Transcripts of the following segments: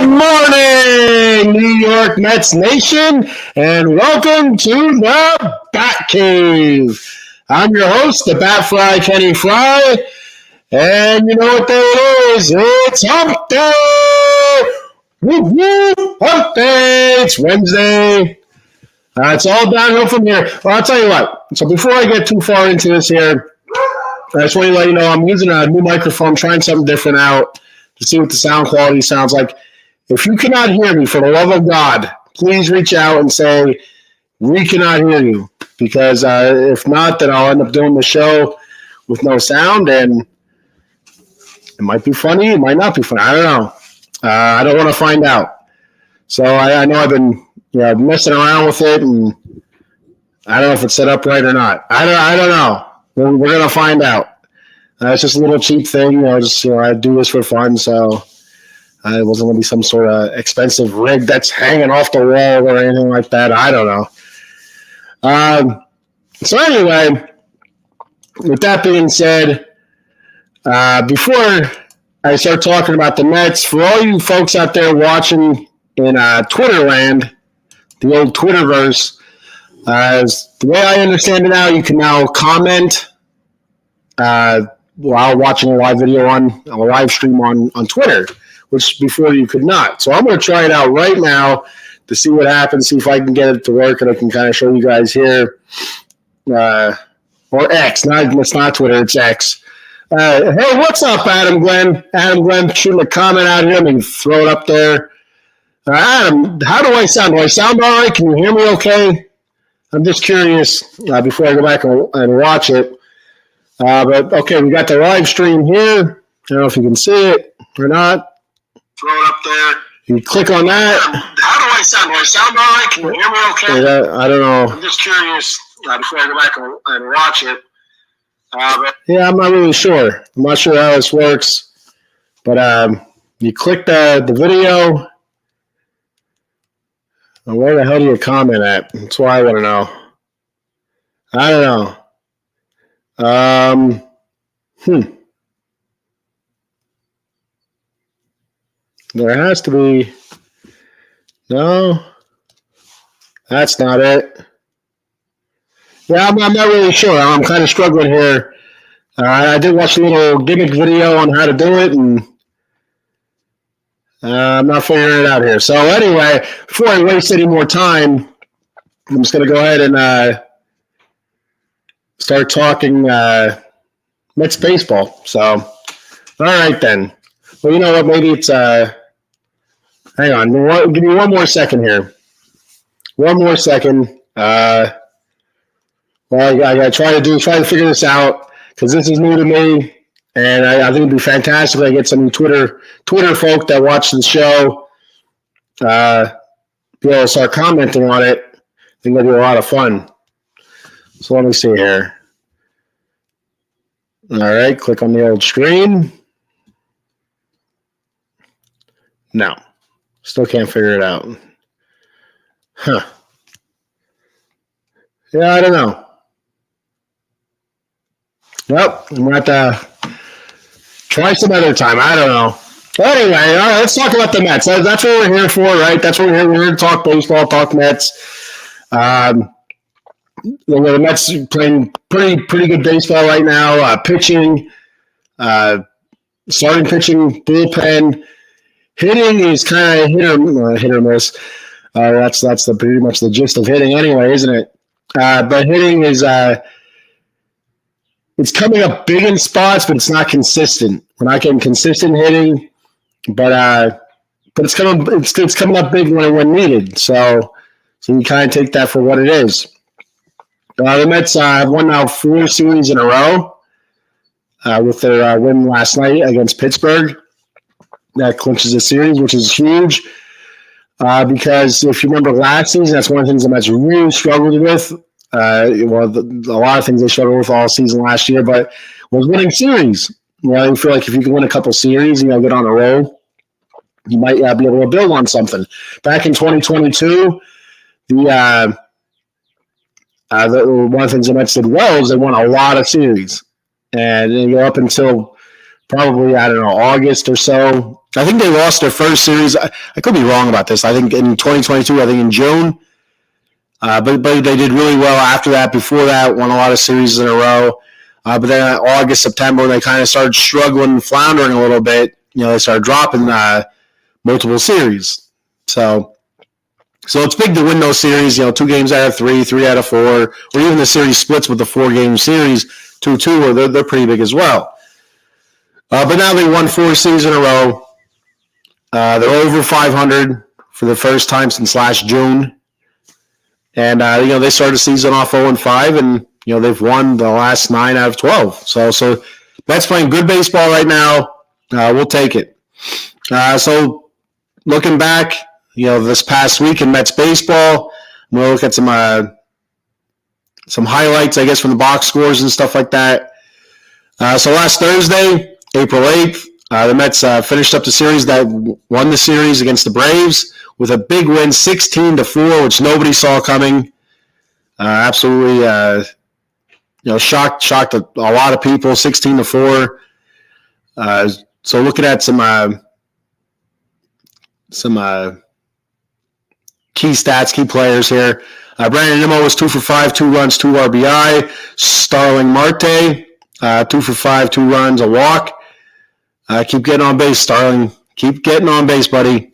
Good morning, New York Mets Nation, and welcome to the Bat Cave. I'm your host, the Bat Fly, Kenny Fry, and you know what day it is? It's Hump Day! Woo woo! Hump Day! It's Wednesday. It's all downhill from here. Well, I'll tell you what. So before I get too far into this here, I just want to let you know I'm using a new microphone, trying something different out to see what the sound quality sounds like. If you cannot hear me, for the love of God, please reach out and say, we cannot hear you. Because if not, then I'll end up doing the show with no sound, and it might be funny, it might not be funny. I don't know. I don't want to find out. So I know I've been messing around with it, and I don't know if it's set up right or not. I don't know. We're going to find out. It's just a little cheap thing. I do this for fun, so it wasn't going to be some sort of expensive rig that's hanging off the wall or anything like that. I don't know. So anyway, with that being said, before I start talking about the Mets, for all you folks out there watching in Twitter land, the old Twitterverse, the way I understand it now, you can now comment while watching a live video on a live stream on Twitter, which before you could not. So I'm going to try it out right now to see what happens, see if I can get it to work, and I can kind of show you guys here. Or X, it's not Twitter, it's X. Hey, what's up, Adam Glenn? Adam Glenn shooting a comment out here. Let me throw it up there. Adam, how do I sound? Do I sound all right? Can you hear me okay? I'm just curious before I go back and watch it. But, okay, we got the live stream here. I don't know if you can see it or not. Throw it up there. You click on that. How do I sound? Do I sound all right? Can you hear me okay? I don't know. I'm just curious before I go back and watch it. Yeah, I'm not really sure. I'm not sure how this works. But you click the video. And where the hell do you comment at? That's what I want to know. I don't know. There has to be. No, that's not it. Yeah, I'm not really sure. I'm kind of struggling here. I did watch a little gimmick video on how to do it, and I'm not figuring it out here. So anyway, before I waste any more time, I'm just going to go ahead and start talking Mets baseball. So, all right then. Well, you know what? Maybe it's hang on. Give me one more second here. One more second. Well, I got to try to figure this out because this is new to me, and I think it'd be fantastic if I get some Twitter folk that watch the show be able to start commenting on it. I think that'd be a lot of fun. So let me see here. All right, click on the old screen. No, still can't figure it out. Huh. Yeah, I don't know. Well, I'm going to have to try some other time. I don't know. Anyway, all right, let's talk about the Mets. That's what we're here for, right? That's what we're here. We're here to talk baseball, talk Mets. The Mets are playing pretty good baseball right now. Pitching, starting pitching, bullpen. Hitting is kind of hit or miss. That's pretty much the gist of hitting anyway, isn't it? But hitting is it's coming up big in spots, but it's not consistent. We're not getting consistent hitting, but it's coming up big when needed. So you kind of take that for what it is. The Mets have won now 4 series in a row with their win last night against Pittsburgh. That clinches the series, which is huge because if you remember last season, that's one of the things the Mets really struggled with. A lot of things they struggled with all season last year, but was winning series. You feel like if you can win a couple series and get on a roll, you might be able to build on something. Back in 2022, one of the things the Mets did well is they won a lot of series. And up until probably, I don't know, August or so. I think they lost their first series. I could be wrong about this. I think in 2022, I think in June. But they did really well after that. Before that, won a lot of series in a row. But then August, September, they kind of started struggling, floundering a little bit. They started dropping multiple series. So it's big to win those series. 2 games out of 3, 3 out of 4, or even the series splits with the 4-game series, 2-2, or they're pretty big as well. But now they won 4 series in a row. They're over 500 for the first time since last June. And, they started the season off 0-5, and, they've won the last 9 out of 12. So Mets playing good baseball right now. We'll take it. So looking back, this past week in Mets baseball, we'll look at some highlights, I guess, from the box scores and stuff like that. So last Thursday, April 8th, the Mets finished up the series that won the series against the Braves with a big win, 16-4, which nobody saw coming. Absolutely, shocked a lot of people, 16-4. So looking at some key stats, key players here. Brandon Nimmo was 2 for 5, 2 runs, 2 RBI. Starling Marte, 2 for 5, 2 runs, a walk. Keep getting on base, Starling. Keep getting on base, buddy.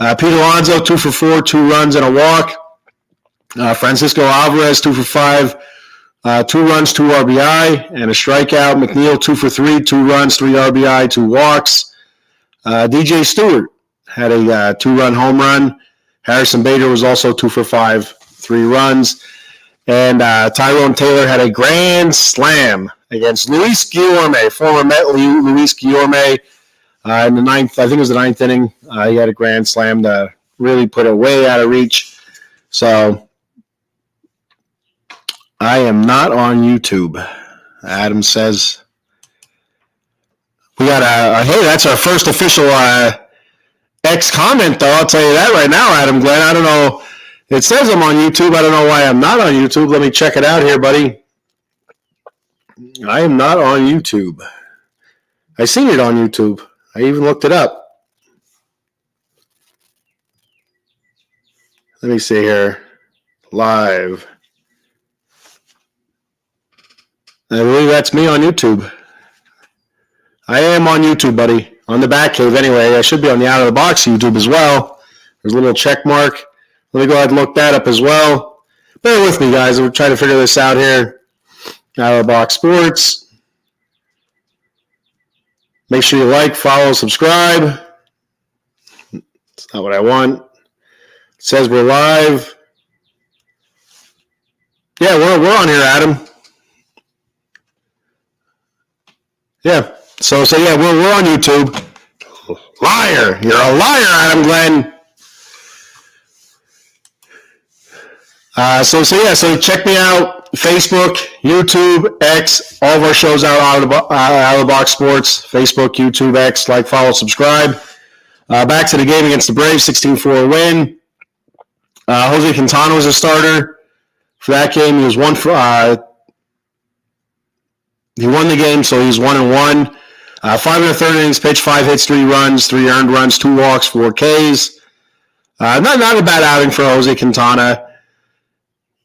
Pete Alonso, 2 for 4, 2 runs and a walk. Francisco Alvarez, 2 for 5, 2 runs, 2 RBI, and a strikeout. McNeil, 2 for 3, 2 runs, 3 RBI, 2 walks. DJ Stewart had a 2-run home run. Harrison Bader was also 2 for 5, 3 runs. And Tyrone Taylor had a grand slam against Luis Guillorme, former Met Luis Guillorme. In the 9th, I think it was the 9th inning, he had a grand slam to really put it way out of reach. So I am not on YouTube, Adam says. We got hey, that's our first official X comment, though. I'll tell you that right now, Adam Glenn. I don't know. It says I'm on YouTube. I don't know why I'm not on YouTube. Let me check it out here, buddy. I am not on YouTube. I seen it on YouTube. I even looked it up. Let me see here. Live. I believe that's me on YouTube. I am on YouTube, buddy. On the Batcave, anyway. I should be on the Out of the Box YouTube as well. There's a little check mark. Let me go ahead and look that up as well. Bear with me, guys. We're trying to figure this out here. Out of the Box Sports. Make sure you like, follow, subscribe. It's not what I want. It says we're live. Yeah, we're on here, Adam. Yeah. So yeah, we're on YouTube. Liar. You're a liar, Adam Glenn. So check me out. Facebook, YouTube, X, all of our shows out of the Box Sports. Facebook, YouTube, X, like, follow, subscribe. Back to the game against the Braves, 16-4 win. Jose Quintana was a starter for that game. He was he won the game, so he's 1-1. 5 1/3 innings pitched, 5 hits, 3 runs, 3 earned runs, 2 walks, 4 Ks. Not a bad outing for Jose Quintana.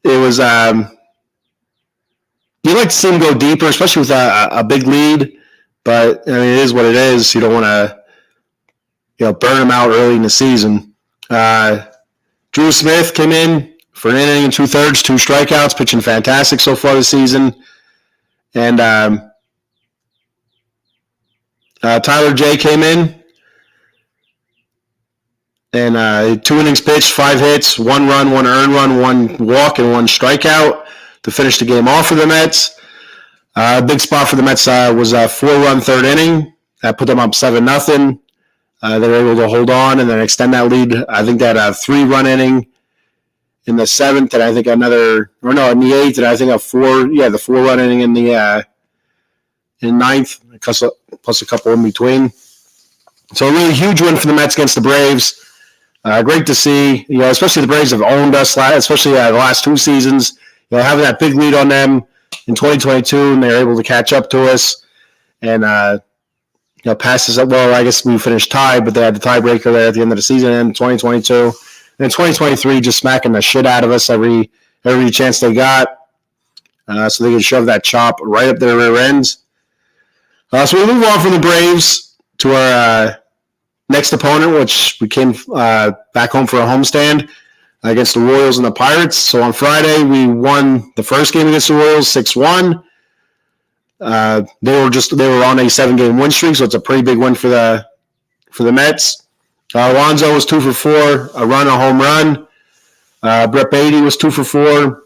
It was you like to see him go deeper, especially with a big lead. But I mean, it is what it is. You don't want to burn him out early in the season. Drew Smith came in for an inning and 2/3, 2 strikeouts, pitching fantastic so far this season. And Tyler J came in, and 2 innings pitched, 5 hits, 1 run, 1 earned run, 1 walk, and 1 strikeout to finish the game off for the Mets. Big spot for the Mets was a 4-run 3rd inning. That put them up 7-0. They were able to hold on and then extend that lead. I think that a 3-run inning in the 7th, and I think in the 8th, and I think the 4-run inning in the 9th, plus a couple in between. So a really huge win for the Mets against the Braves. Great to see, especially the Braves have owned us, especially the last 2 seasons. Having that big lead on them in 2022, and they're able to catch up to us. And passes up. Well, I guess we finished tied, but they had the tiebreaker there at the end of the season in 2022. And in 2023, just smacking the shit out of us every chance they got. So they could shove that chop right up their rear ends. So we move on from the Braves to our next opponent, which we came back home for a homestand against the Royals and the Pirates. So on Friday, we won the first game against the Royals 6-1. They were on a 7-game win streak, so it's a pretty big win for the Mets. Alonso was 2 for 4, a run, a home run. Brett Baty was 2 for 4.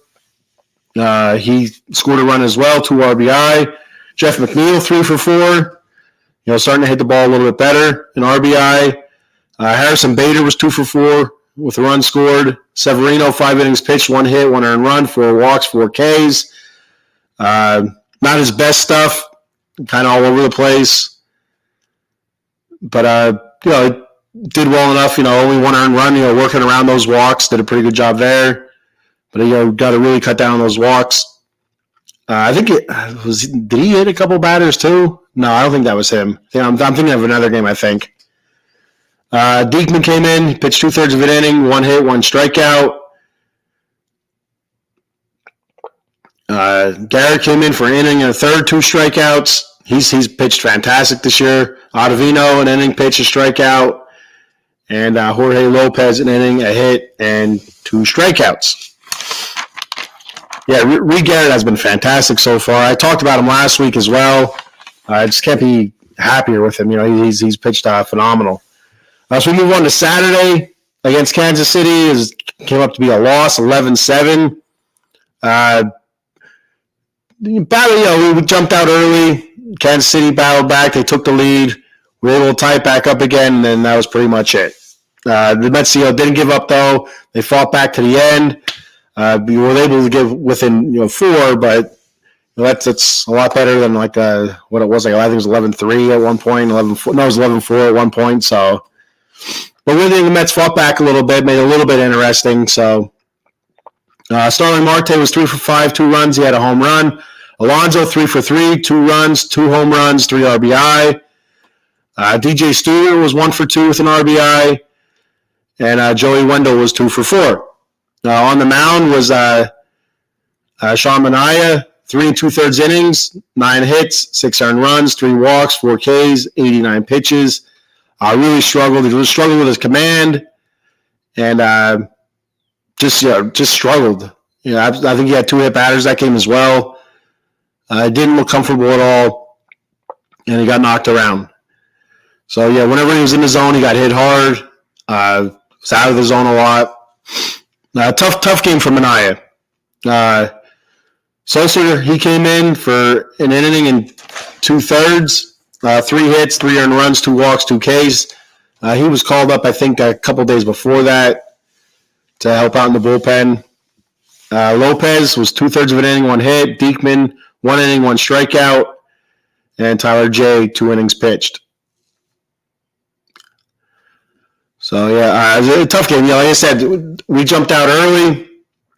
He scored a run as well, 2 RBI. Jeff McNeil 3 for 4. Starting to hit the ball a little bit better in RBI. Harrison Bader was 2 for 4 with a run scored. Severino 5 innings pitched, 1 hit, 1 earned run, 4 walks, 4 Ks. Not his best stuff, kind of all over the place. But, it did well enough, only 1 earned run, working around those walks, did a pretty good job there. But, got to really cut down on those walks. I think did he hit a couple batters too? No, I don't think that was him. I'm thinking of another game, I think. Diekman came in, he pitched 2/3 of an inning, 1 hit, 1 strikeout. Garrett came in for an inning and a third, 2 strikeouts. He's pitched fantastic this year. Ottavino, an inning pitch, a strikeout. And Jorge Lopez, an inning, a hit, and 2 strikeouts. Yeah, Reed Garrett has been fantastic so far. I talked about him last week as well. I just can't be happier with him. He's pitched phenomenal. So we move on to Saturday against Kansas City. It came up to be a loss, 11-7. We jumped out early. Kansas City battled back. They took the lead. We were able to tie it back up again, and then that was pretty much it. The Mets didn't give up, though. They fought back to the end. We were able to get within 4, but that's a lot better than what it was. I think it was 11-3 at one point. 11-4. No, it was 11-4 at one point. So, but really, the Mets fought back a little bit, made it a little bit interesting. So, Starling Marte was 3 for 5, 2 runs. He had a home run. Alonso 3 for 3, 2 runs, 2 home runs, 3 RBI. DJ Stewart was 1 for 2 with an RBI, and Joey Wendell was 2 for 4. On the mound was Sean Manaea, 3 2/3 innings, 9 hits, 6 earned runs, 3 walks, 4 Ks, 89 pitches. Really struggled. He was struggling with his command, and just struggled. I think he had 2 hit batters that game as well. Didn't look comfortable at all, and he got knocked around. So whenever he was in the zone, he got hit hard. Was out of the zone a lot. Tough game for Manaea. Sosa, he came in for an inning and 2/3, 3 hits, 3 earned runs, 2 walks, 2 Ks. He was called up, I think, a couple days before that to help out in the bullpen. Lopez was 2/3 of an inning, 1 hit. Diekman, 1 inning, 1 strikeout. And Tyler J, 2 innings pitched. So, it was a tough game. Like I said, we jumped out early.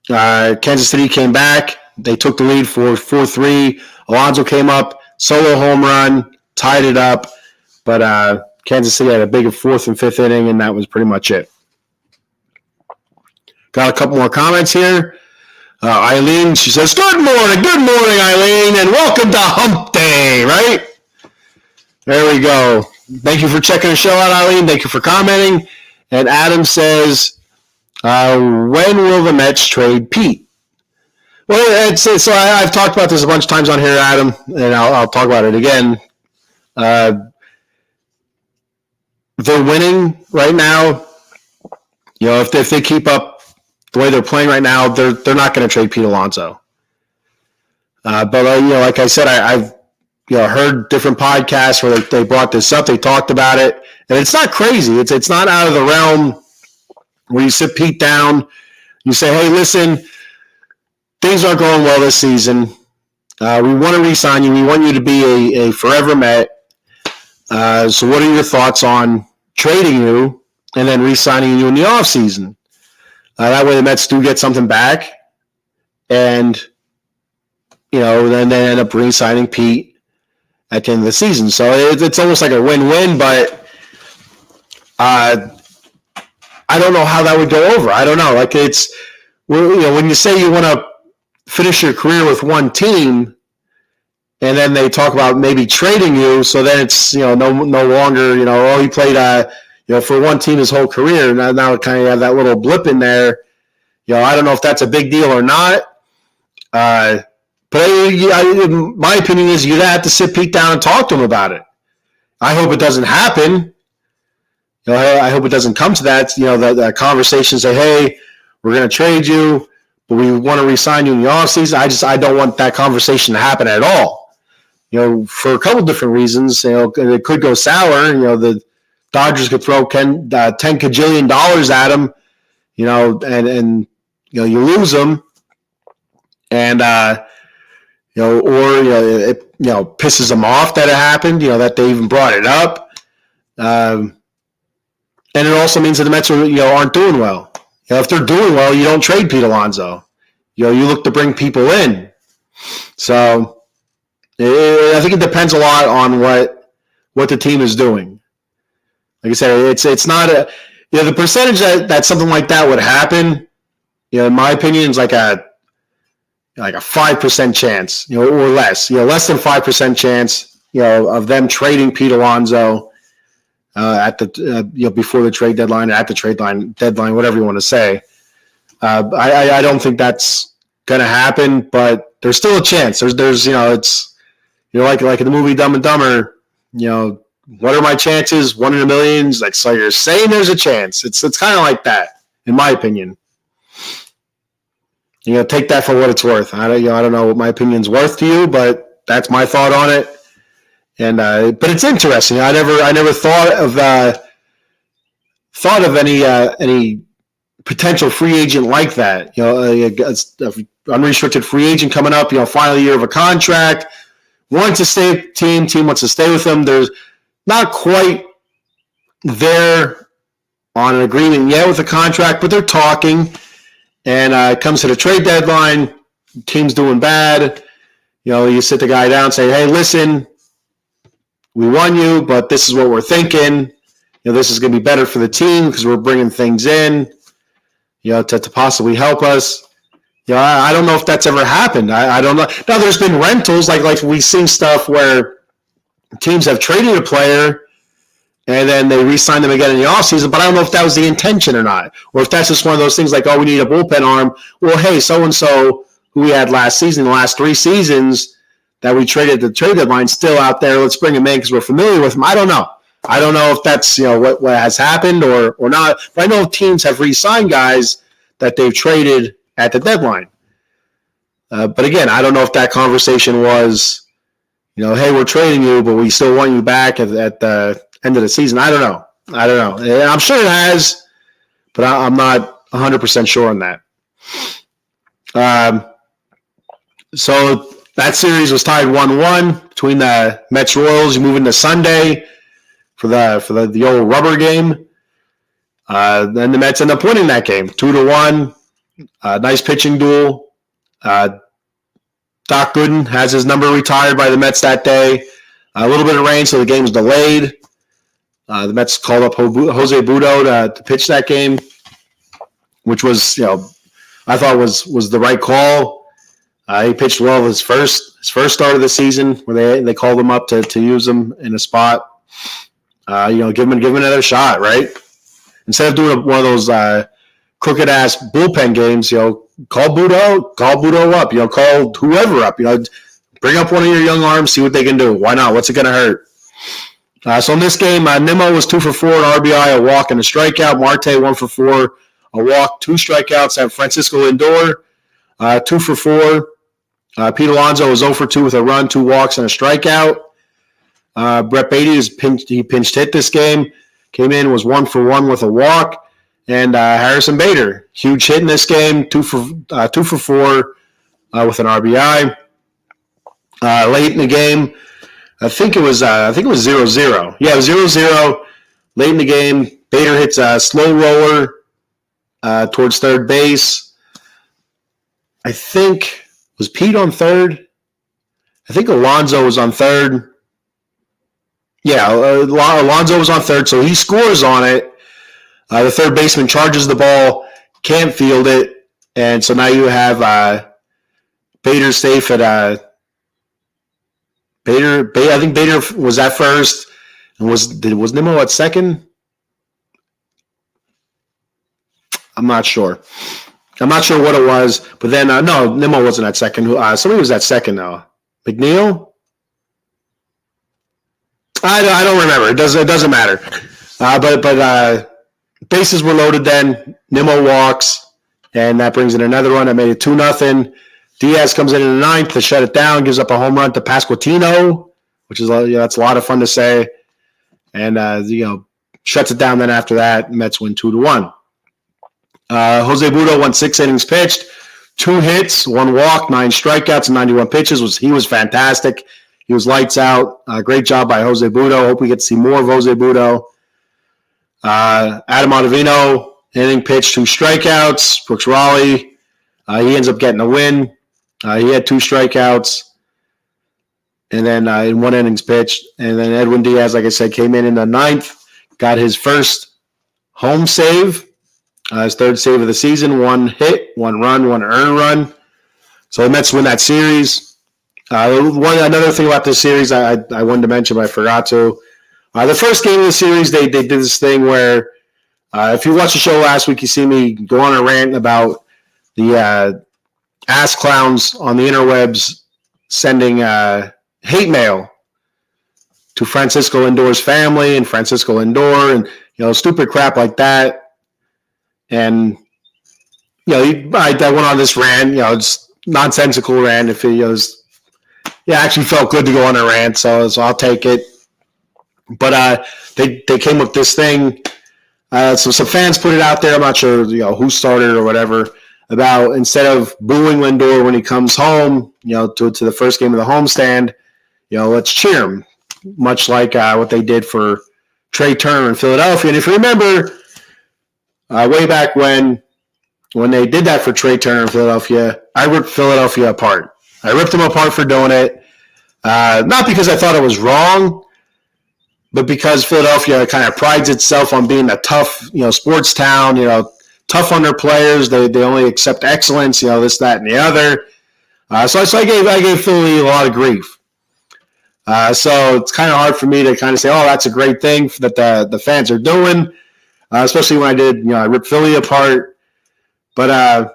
Kansas City came back. They took the lead for 4-3. Alonso came up, solo home run, tied it up. But Kansas City had a big 4th and 5th inning, and that was pretty much it. Got a couple more comments here. Eileen, she says, good morning, Eileen, and welcome to Hump Day, right? There we go. Thank you for checking the show out, Eileen. Thank you for commenting. And Adam says, when will the Mets trade Pete? Well, so I've talked about this a bunch of times on here, Adam, and I'll talk about it again. They're winning right now. If they keep up the way they're playing right now, they're not going to trade Pete Alonso. But like I said, I've heard different podcasts where they brought this up. They talked about it, and it's not crazy. It's not out of the realm where you sit Pete down, you say, hey, listen, things aren't going well this season. We want to re-sign you. We want you to be a forever Met. So what are your thoughts on trading you and then re-signing you in the offseason? That way the Mets do get something back, and then they end up re-signing Pete. at the end of the season. So it's almost like a win-win, but I don't know how that would go over. I don't know. Like when you say you want to finish your career with one team, and then they talk about maybe trading you, so then it's no longer he played for one team his whole career. Now it kind of have that little blip in there. I don't know if that's a big deal or not. But my opinion is you'd have to sit Pete down and talk to him about it. I hope it doesn't happen. I hope it doesn't come to that. The conversation say, hey, we're going to trade you, but we want to re-sign you in the offseason. I don't want that conversation to happen at all. For a couple different reasons. It could go sour. The Dodgers could throw $10 cajillion at him. And you lose them, and it pisses them off that it happened. That they even brought it up. And it also means that the Mets aren't doing well. If they're doing well, you don't trade Pete Alonso. You look to bring people in. So I think it depends a lot on what the team is doing. Like I said, it's not the percentage that something like that would happen. In my opinion, is like a 5% chance, or less. Less than 5% chance, of them trading Pete Alonso. At the before the trade deadline, at the trade deadline, whatever you want to say. I don't think that's going to happen, but there's still a chance. There's it's like in the movie Dumb and Dumber. What are my chances? 1 in a million. So you're saying there's a chance. It's kind of like that, in my opinion. Take that for what it's worth. I don't know what my opinion's worth to you, but that's my thought on it. And but it's interesting. I never thought of any potential free agent like that. Unrestricted free agent coming up. Final year of a contract. Wants to stay with the team wants to stay with them. There's not quite there on an agreement yet with the contract, but they're talking. And it comes to the trade deadline. Team's doing bad. You sit the guy down and say, hey, listen. We won you, but this is what we're thinking. This is going to be better for the team because we're bringing things in, to possibly help us. I don't know if that's ever happened. I don't know. Now, there's been rentals, like we've seen stuff where teams have traded a player and then they re-sign them again in the offseason, but I don't know if that was the intention or not, or if that's just one of those things like, oh, we need a bullpen arm. Well, hey, so-and-so who we had last season, the last 3 seasons, that we traded at the trade deadline, still out there. Let's bring him in because we're familiar with him. I don't know. I don't know if that's what has happened or not. But I know teams have re-signed guys that they've traded at the deadline. But again, I don't know if that conversation was, hey, we're trading you, but we still want you back at the end of the season. I don't know. And I'm sure it has, but I'm not 100% sure on that. So that series was tied 1-1 between the Mets Royals. You move into Sunday for the old rubber game. Then the Mets end up winning that game 2-1. Nice pitching duel. Doc Gooden has his number retired by the Mets that day. A little bit of rain, so the game was delayed. The Mets called up Jose Butto to pitch that game, which was I thought was the right call. He pitched well his first start of the season, where they called him up to use him in a spot. Give him another shot, right? Instead of doing one of those crooked ass bullpen games, call Butto up, call whoever up, bring up one of your young arms, see what they can do. Why not? What's it going to hurt? So in this game, Nimmo was 2 for 4, an RBI, a walk, and a strikeout. Marte 1 for 4, a walk, 2 strikeouts. And Francisco Lindor 2 for 4. Pete Alonso was 0 for 2 with a run, 2 walks, and a strikeout. Brett Beatty pinched hit this game. Came in, was 1 for 1 with a walk. And Harrison Bader, huge hit in this game, 2 for 4 with an RBI. Late in the game, I think it was 0-0. Yeah, it was 0-0. Late in the game, Bader hits a slow roller towards third base. I think, was Pete on third? I think Alonso was on third. Yeah, Alonso was on third, so he scores on it. The third baseman charges the ball, can't field it, and so now you have Bader safe at Bader. I think Bader was at first, and was Nimmo at second? I'm not sure. I'm not sure what it was, but then no, Nimmo wasn't at second. Somebody was at second though. McNeil? I don't remember. It doesn't matter. But bases were loaded then. Nimmo walks, and that brings in another run. That made it 2-0. Diaz comes in the ninth to shut it down, gives up a home run to Pasquantino, which is that's a lot of fun to say, and shuts it down. Then after that, Mets win 2-1. Jose Butto won 6 innings pitched, 2 hits, 1 walk, 9 strikeouts, and 91 pitches. He was fantastic. He was lights out. Great job by Jose Butto. Hope we get to see more of Jose Butto. Adam Ottavino, inning pitched, 2 strikeouts. Brooks Raleigh, he ends up getting the win. He had 2 strikeouts. And then in 1 innings pitched. And then Edwin Diaz, like I said, came in the 9th, got his first home save. His 3rd save of the season, 1 hit, 1 run, 1 earned run. So the Mets win that series. Another thing about this series I wanted to mention, but I forgot to. The first game of the series, they did this thing where, if you watched the show last week, you see me go on a rant about the ass clowns on the interwebs sending hate mail to Francisco Lindor's family and Francisco Lindor and stupid crap like that. And I went on this rant, it's nonsensical rant. If it was, actually felt good to go on a rant, so I'll take it. But they came with this thing. So some fans put it out there. I'm not sure who started or whatever, about instead of booing Lindor when he comes home, to the first game of the homestand, let's cheer him, much like what they did for Trey Turner in Philadelphia. And if you remember, way back when they did that for Trey Turner in Philadelphia, I ripped Philadelphia apart. I ripped them apart for doing it, not because I thought it was wrong, but because Philadelphia kind of prides itself on being a tough, sports town, tough on their players. They only accept excellence, this, that, and the other. So I gave Philly a lot of grief. So it's kind of hard for me to kind of say, oh, that's a great thing that the fans are doing, especially when I did, I ripped Philly apart. But I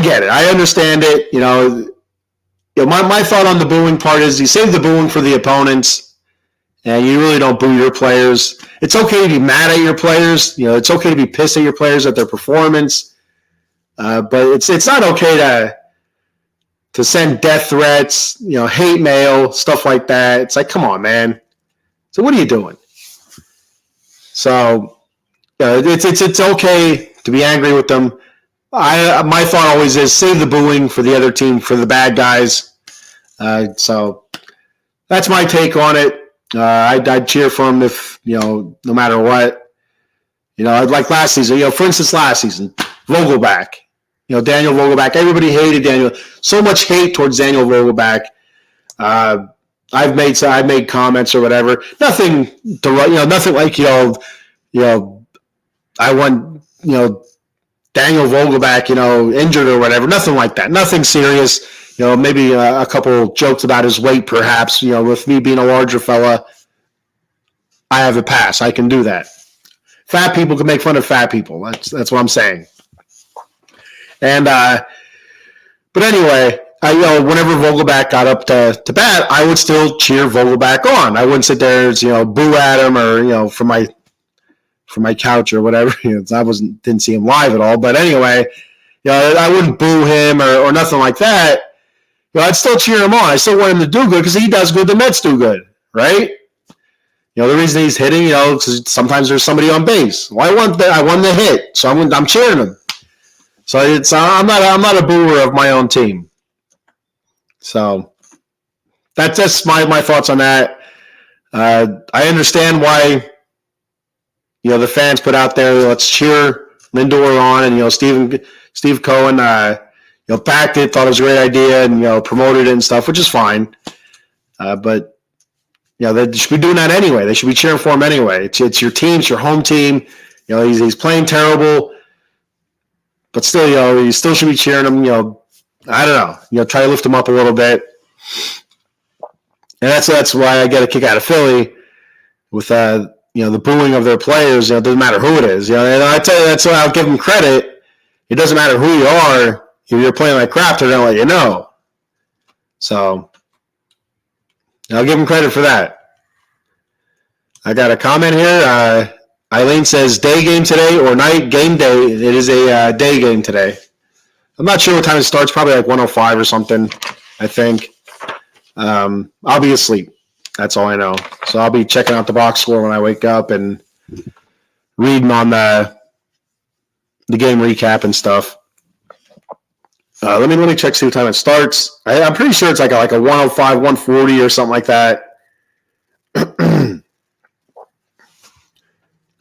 get it. I understand it. My thought on the booing part is you save the booing for the opponents. And you really don't boo your players. It's okay to be mad at your players. It's okay to be pissed at your players at their performance. But it's not okay to send death threats, hate mail, stuff like that. It's like, come on, man. So what are you doing? So it's okay to be angry with them. My thought always is save the booing for the other team, for the bad guys. So that's my take on it. I'd cheer for him if, no matter what. Like last season, for instance, last season, Vogelback, Daniel Vogelback, everybody hated Daniel. So much hate towards Daniel Vogelback. I've made comments or whatever. Nothing to, nothing like, I want, Daniel Vogelback, injured or whatever. Nothing like that. Nothing serious. Maybe a couple jokes about his weight, perhaps. With me being a larger fella, I have a pass. I can do that. Fat people can make fun of fat people. That's what I'm saying. And but anyway, whenever Vogelback got up to bat, I would still cheer Vogelback on. I wouldn't sit there and boo at him or from my couch or whatever. I didn't see him live at all. But anyway, I wouldn't boo him or nothing like that. I'd still cheer him on. I still want him to do good because he does good. The Mets do good, right? The reason he's hitting, because sometimes there's somebody on base. Well, I won the hit, so I'm cheering him. So I'm not a booer of my own team. So that's my thoughts on that. I understand why the fans put out there, let's cheer Lindor on, and Steve Cohen backed it, thought it was a great idea, and promoted it and stuff, which is fine. But they should be doing that anyway. They should be cheering for him anyway. It's your team, it's your home team. He's playing terrible, but still, you still should be cheering him. I don't know. Try to lift him up a little bit. And that's why I get a kick out of Philly with the booing of their players. It doesn't matter who it is. And I tell you, that's why I'll give them credit. It doesn't matter who you are. If you're playing like crap, they're gonna let you know. So I'll give them credit for that. I got a comment here. Eileen says day game today or night game day. It is a day game today. I'm not sure what time it starts. Probably like 1:05 or something, I think. I'll be asleep. That's all I know. So I'll be checking out the box score when I wake up and reading on the game recap and stuff. Let me check, see what time it starts. I'm pretty sure it's like a 105, 140 or something like that.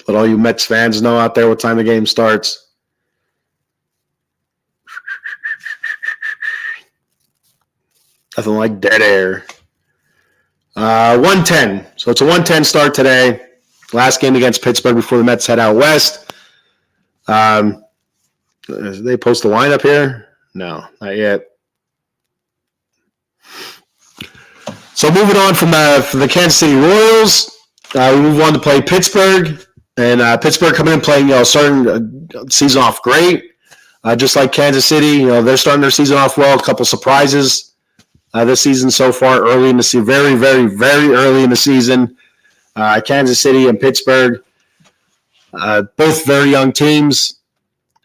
Let all you Mets fans know out there what time the game starts. Nothing like dead air. 1:10. So it's a 1:10 start today. Last game against Pittsburgh before the Mets head out west. Did they post the lineup here? No, not yet. So moving on from the Kansas City Royals, we move on to play Pittsburgh. And Pittsburgh coming in playing, starting the season off great. Just like Kansas City, they're starting their season off well. A couple surprises this season so far, early in the season, very, very, very early in the season. Kansas City and Pittsburgh, both very young teams,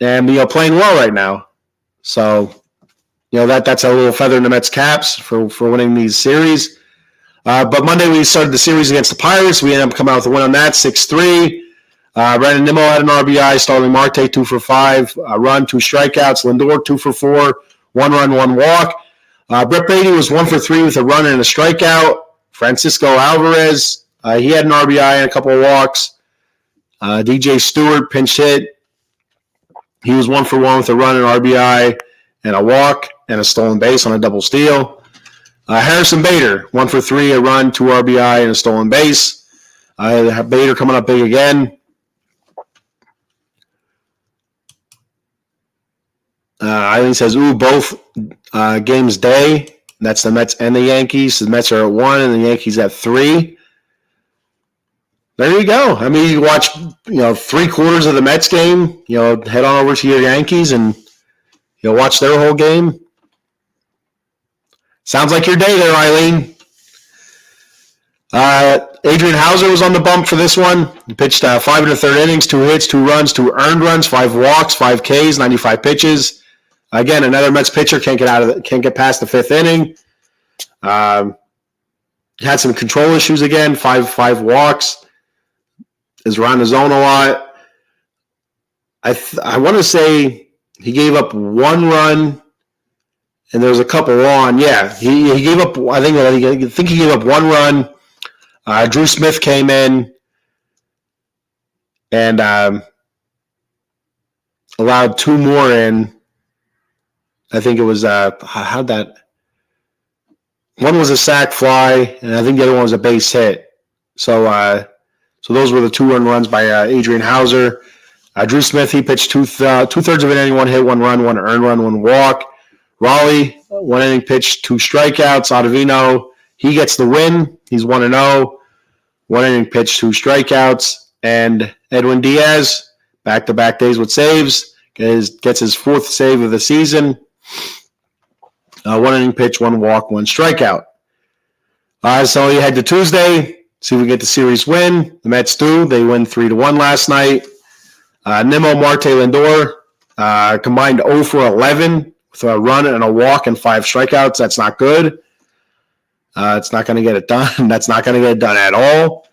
and playing well right now. So, that's a little feather in the Mets' caps for winning these series. But Monday we started the series against the Pirates. We ended up coming out with a win on that, 6-3. Brandon Nimmo had an RBI. Starling Marte 2 for 5. A run, 2 strikeouts. Lindor 2 for 4. 1 run, 1 walk. Brett Baty was 1 for 3 with a run and a strikeout. Francisco Alvarez, he had an RBI and a couple of walks. DJ Stewart pinch hit. He was 1 for 1 with a run, an RBI, and a walk, and a stolen base on a double steal. Harrison Bader, 1 for 3, a run, 2 RBI, and a stolen base. Bader coming up big again. Eileen says, both games day. That's the Mets and the Yankees. The Mets are at 1 and the Yankees at 3. There you go. I mean, you watch, 3/4 of the Mets game, head on over to your Yankees and you'll watch their whole game. Sounds like your day there, Eileen. Adrian Hauser was on the bump for this one. He pitched 5 1/3 innings, 2 hits, 2 runs, 2 earned runs, 5 walks, 5 Ks, 95 pitches. Again, another Mets pitcher can't get past the 5th inning. Had some control issues again. 5 walks. Is around the zone a lot. I want to say he gave up 1 run, and there was a couple on. Yeah, he gave up. I think he gave up 1 run. Drew Smith came in and allowed 2 more in. I think it was how'd that? One was a sac fly, and I think the other one was a base hit. So those were the 2 run runs by Adrian Hauser. Drew Smith, he pitched 2/3 of an inning, 1 hit, 1 run, 1 earned run, 1 walk. Raleigh, 1 inning pitch, 2 strikeouts. Ottavino, he gets the win. He's 1-0. 1 inning pitch, 2 strikeouts. And Edwin Diaz, back-to-back days with saves, gets his 4th save of the season. 1 inning pitch, 1 walk, 1 strikeout. So you head to Tuesday. See if we get the series win. The Mets do. They win 3-1 last night. Nimmo, Marte, Lindor combined 0 for 11 with a run and a walk and 5 strikeouts. That's not good. It's not going to get it done. That's not going to get it done at all.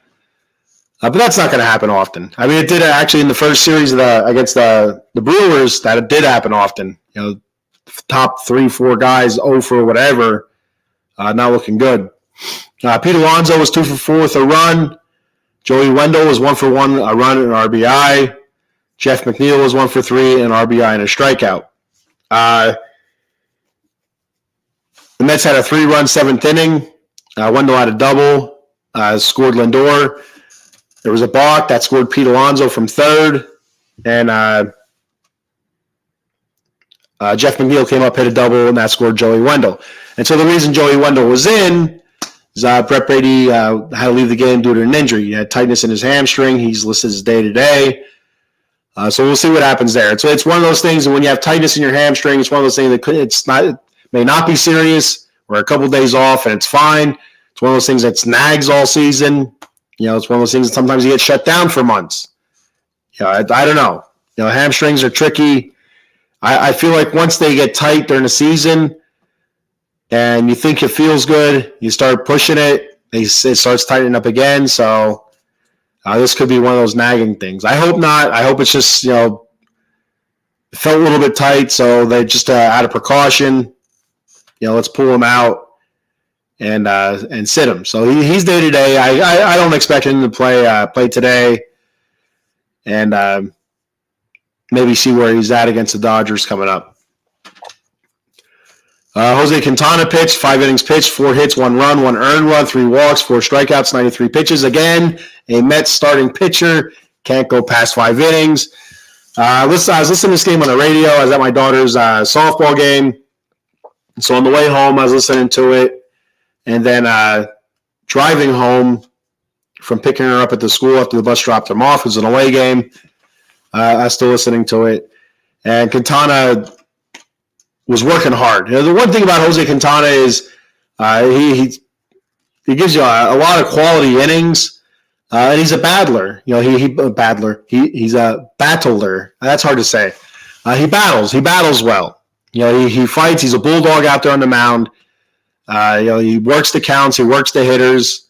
But that's not going to happen often. I mean, it did actually in the first series against the Brewers. That it did happen often. Top 3-4 guys 0 for whatever. Not looking good. Pete Alonso was 2 for 4 with a run. Joey Wendell was 1 for 1, a run and an RBI. Jeff McNeil was 1 for 3, an RBI and a strikeout. The Mets had a 3-run 7th inning. Wendell had a double. scored Lindor. There was a balk that scored Pete Alonso from third. And Jeff McNeil came up, hit a double, and that scored Joey Wendell. And so the reason Joey Wendell was in is Brett Brady had to leave the game due to an injury. He had tightness in his hamstring. He's listed as day-to-day. So we'll see what happens there. So it's one of those things, and when you have tightness in your hamstring, it's one of those things that it may not be serious, or a couple of days off, and it's fine. It's one of those things that snags all season. It's one of those things that sometimes you get shut down for months. I don't know. Hamstrings are tricky. I feel like once they get tight during the season and you think it feels good, you start pushing it, it starts tightening up again. So this could be one of those nagging things. I hope not. I hope it's just, it felt a little bit tight, so they just out of precaution, let's pull him out and sit him. So he's day-to-day. I don't expect him to play today. And maybe see where he's at against the Dodgers coming up. Jose Quintana pitched, 5 innings pitched, 4 hits, 1 run, 1 earned run, 3 walks, 4 strikeouts, 93 pitches. Again, a Mets starting pitcher can't go past 5 innings. I was listening to this game on the radio. I was at my daughter's softball game. So on the way home, I was listening to it. And then driving home from picking her up at the school after the bus dropped him off. It was an away game. I was still listening to it. And Quintana was working hard. The one thing about Jose Quintana is he gives you a lot of quality innings, and he's a battler. He's a battler. That's hard to say. He battles well. He fights. He's a bulldog out there on the mound. He works the counts. He works the hitters.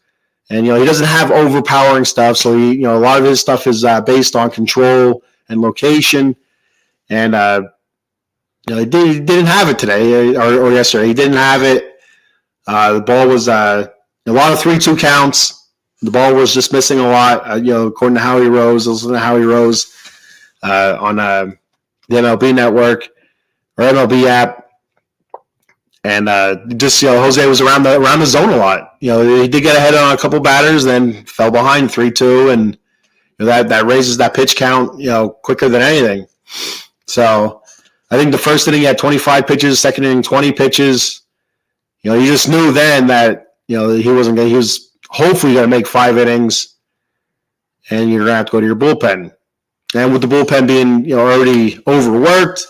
And, he doesn't have overpowering stuff. So, a lot of his stuff is based on control and location. And, he didn't have it today or yesterday. He didn't have it. The ball was a lot of 3-2 counts. The ball was just missing a lot, according to Howie Rose. Listening to Howie Rose on the MLB network or MLB app. And Jose was around the zone a lot. He did get ahead on a couple batters, then fell behind 3-2, and that raises that pitch count quicker than anything. So I think the first inning he had 25 pitches, second inning 20 pitches. You just knew then that he was hopefully going to make 5 innings, and you're going to have to go to your bullpen. And with the bullpen being already overworked.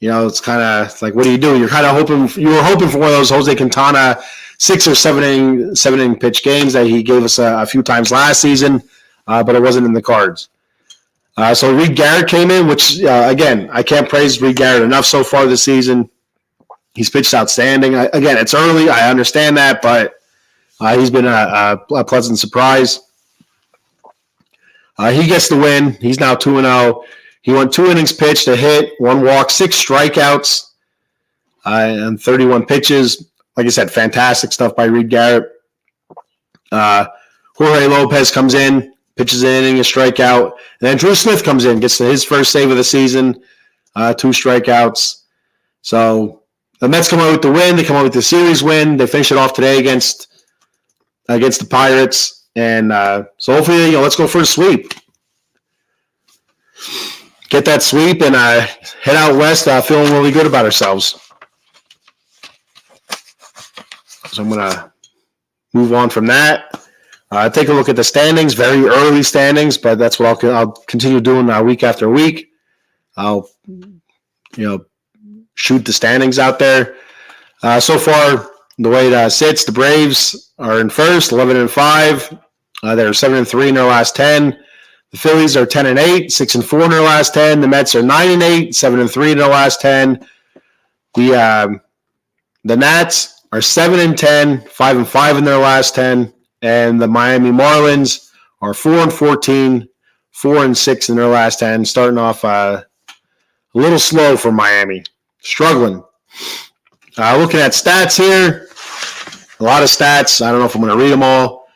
It's kind of like, what do you do? You're kind of hoping for one of those Jose Quintana 6 or 7 inning pitch games that he gave us a few times last season, but it wasn't in the cards. So Reed Garrett came in, which again, I can't praise Reed Garrett enough so far this season. He's pitched outstanding. Again, it's early. I understand that, but he's been a pleasant surprise. He gets the win. He's now 2-0. He went 2 innings pitched, a hit, 1 walk, 6 strikeouts, and 31 pitches. Like I said, fantastic stuff by Reed Garrett. Jorge Lopez comes in, pitches an inning, a strikeout. And then Drew Smith comes in, gets his first save of the season, 2 strikeouts. So the Mets come out with the win. They come out with the series win. They finish it off today against the Pirates. And so hopefully, let's go for a sweep. Get that sweep and head out west feeling really good about ourselves. So I'm going to move on from that. Take a look at the standings, very early standings, but that's what I'll continue doing week after week. I'll, shoot the standings out there. So far, the way it sits, the Braves are in first, 11-5. They're 7-3 in their last 10. The Phillies are 10-8, 6-4 in their last 10. The Mets are 9-8, 7-3 in their last 10. The Nats are 7-10, 5-5 in their last 10. And the Miami Marlins are 4-14, 4-6 in their last 10. Starting off a little slow for Miami. Struggling. Looking at stats here. A lot of stats. I don't know if I'm going to read them all.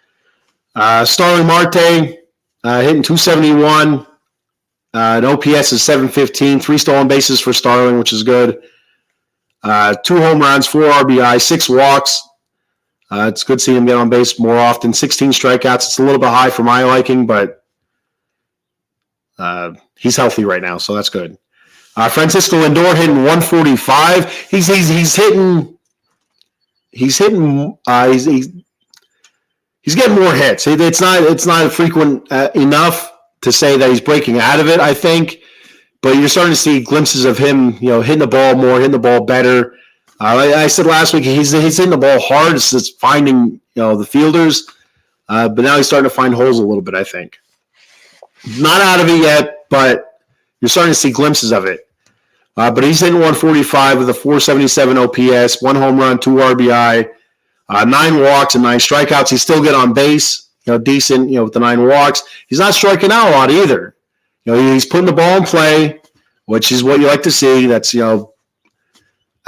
Starling Marte. Hitting 271. An OPS is 715. 3 stolen bases for Starling, which is good. 2 home runs, 4 RBI, 6 walks. It's good seeing him get on base more often. 16 strikeouts. It's a little bit high for my liking, but he's healthy right now, so that's good. Francisco Lindor hitting 145. He's hitting. He's getting more hits. It's not frequent enough to say that he's breaking out of it, I think, but you're starting to see glimpses of him, hitting the ball more, hitting the ball better. Like I said last week, he's hitting the ball hard. It's just finding the fielders, but now he's starting to find holes a little bit, I think. Not out of it yet, but you're starting to see glimpses of it. But he's hitting 145 with a 477 OPS, 1 home run, 2 RBI, 9 walks and 9 strikeouts. He's still good on base, decent, with the 9 walks. He's not striking out a lot either. He's putting the ball in play, which is what you like to see. That's, at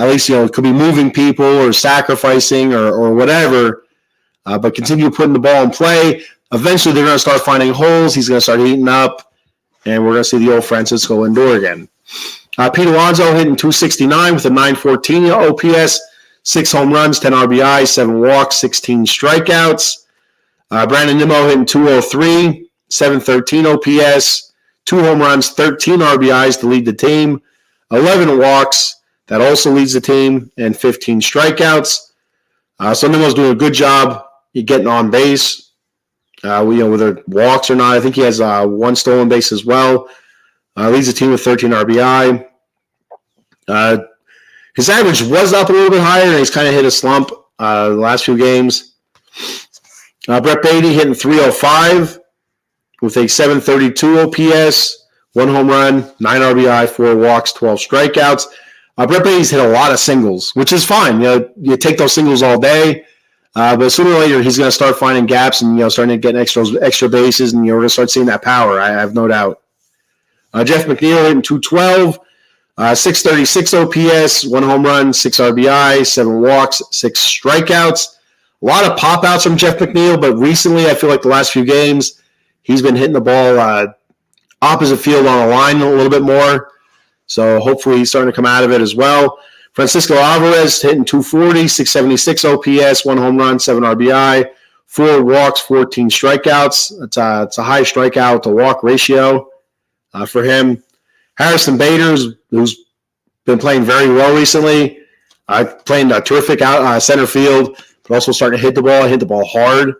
least, it could be moving people or sacrificing or whatever, but continue putting the ball in play. Eventually, they're going to start finding holes. He's going to start heating up, and we're going to see the old Francisco Lindor again. Pete Alonso hitting 269 with a 914 OPS, 6 home runs, 10 RBI, 7 walks, 16 strikeouts. Brandon Nimmo hitting 203, 713 OPS, 2 home runs, 13 RBIs to lead the team, 11 walks. That also leads the team, and 15 strikeouts. So Nimmo's doing a good job getting on base. Whether walks or not, I think he has 1 stolen base as well. Leads the team with 13 RBI. His average was up a little bit higher, and he's kind of hit a slump the last few games. Brett Baty hitting 305 with a 732 OPS, 1 home run, 9 RBI, 4 walks, 12 strikeouts. Brett Baty's hit a lot of singles, which is fine. You take those singles all day, but sooner or later he's going to start finding gaps and starting to get extra bases, and we're going to start seeing that power. I have no doubt. Jeff McNeil hitting 212, 636 OPS, 1 home run, 6 RBI, 7 walks, 6 strikeouts. A lot of pop outs from Jeff McNeil, but recently I feel like the last few games he's been hitting the ball opposite field on the line a little bit more. So hopefully he's starting to come out of it as well. Francisco Alvarez hitting 240, 676 OPS, 1 home run, 7 RBI, 4 walks, 14 strikeouts. It's a high strikeout to walk ratio for him. Harrison Bader, who's been playing very well recently, playing terrific out center field, but also starting to hit the ball hard.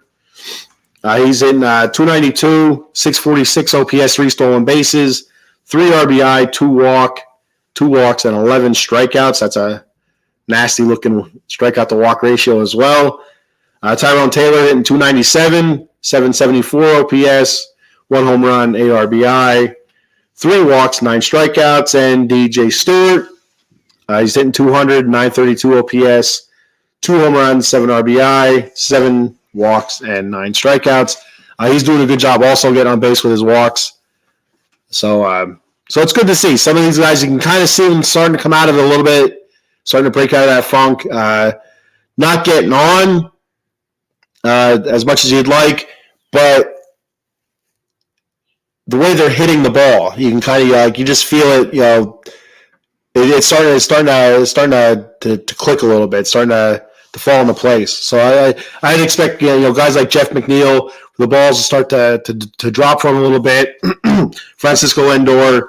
He's in 292, 646 OPS, 3 stolen bases, 3 RBI, 2 walks, and 11 strikeouts. That's a nasty-looking strikeout to walk ratio as well. Tyrone Taylor hitting 297, 774 OPS, 1 home run, 8 RBI, 3 walks, 9 strikeouts. And DJ Stewart, he's hitting 200, 932 OPS, 2 home runs, 7 RBI, 7 walks, and 9 strikeouts. He's doing a good job also getting on base with his walks. So it's good to see. Some of these guys, you can kind of see them starting to come out of it a little bit, starting to break out of that funk. Not getting on as much as you'd like, but the way they're hitting the ball, you can kind of you just feel it. It's starting to click a little bit. It's starting to fall into place. So I'd expect guys like Jeff McNeil, the balls to start to drop from a little bit. Francisco Lindor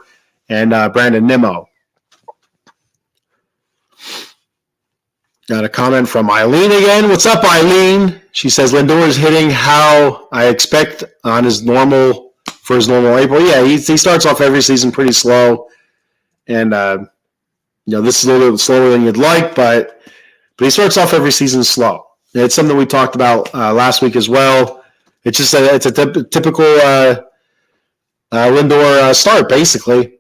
and Brandon Nimmo. Got a comment from Eileen again. What's up, Eileen? She says Lindor is hitting how I expect on his normal April. Yeah, he starts off every season pretty slow, and this is a little bit slower than you'd like, but he starts off every season slow. It's something we talked about last week as well. It's just it's a typical Lindor start, basically.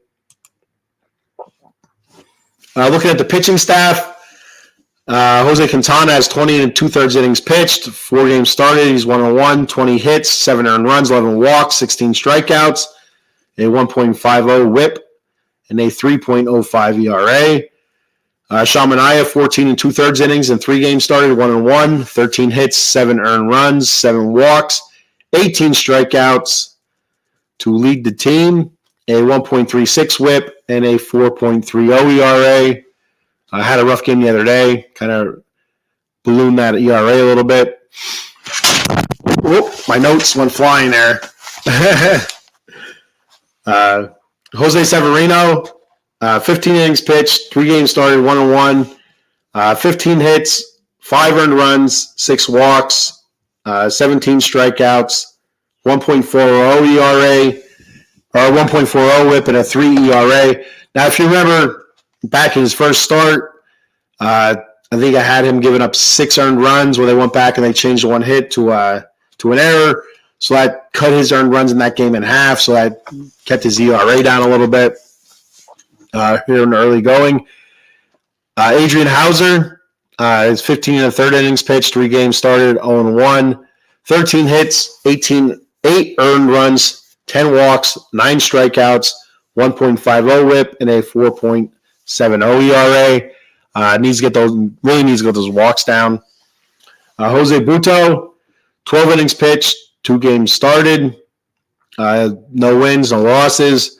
Looking at the pitching staff, Jose Quintana has 20 and 2/3 innings pitched, 4 games started. He's 1-1, 20 hits, 7 earned runs, 11 walks, 16 strikeouts, a 1.50 WHIP, and a 3.05 ERA. Sean Manaea, 14 and 2/3 innings and 3 games started, 1-1, 13 hits, 7 earned runs, 7 walks, 18 strikeouts to lead the team, a 1.36 WHIP, and a 4.30 ERA. I had a rough game the other day, kind of balloon that ERA a little bit. Whoop, my notes went flying there. Jose Severino, 15 innings pitched, 3 games started, 1-1, 15 hits, 5 earned runs, 6 walks, 17 strikeouts, 1.40 ERA, or 1.40 WHIP, and a 3 ERA. Now, if you remember back in his first start, I think I had him giving up 6 earned runs where they went back and they changed one hit to an error. So that cut his earned runs in that game in half. So that kept his ERA down a little bit here in the early going. Adrian Hauser is 15 and a third innings pitched, 3 games started, 0-1, 13 hits, 8 earned runs, 10 walks, 9 strikeouts, 1.50 WHIP, and a 4.70 ERA. Needs to get those walks down. Jose Butto, 12 innings pitched, 2 games started, no wins, no losses,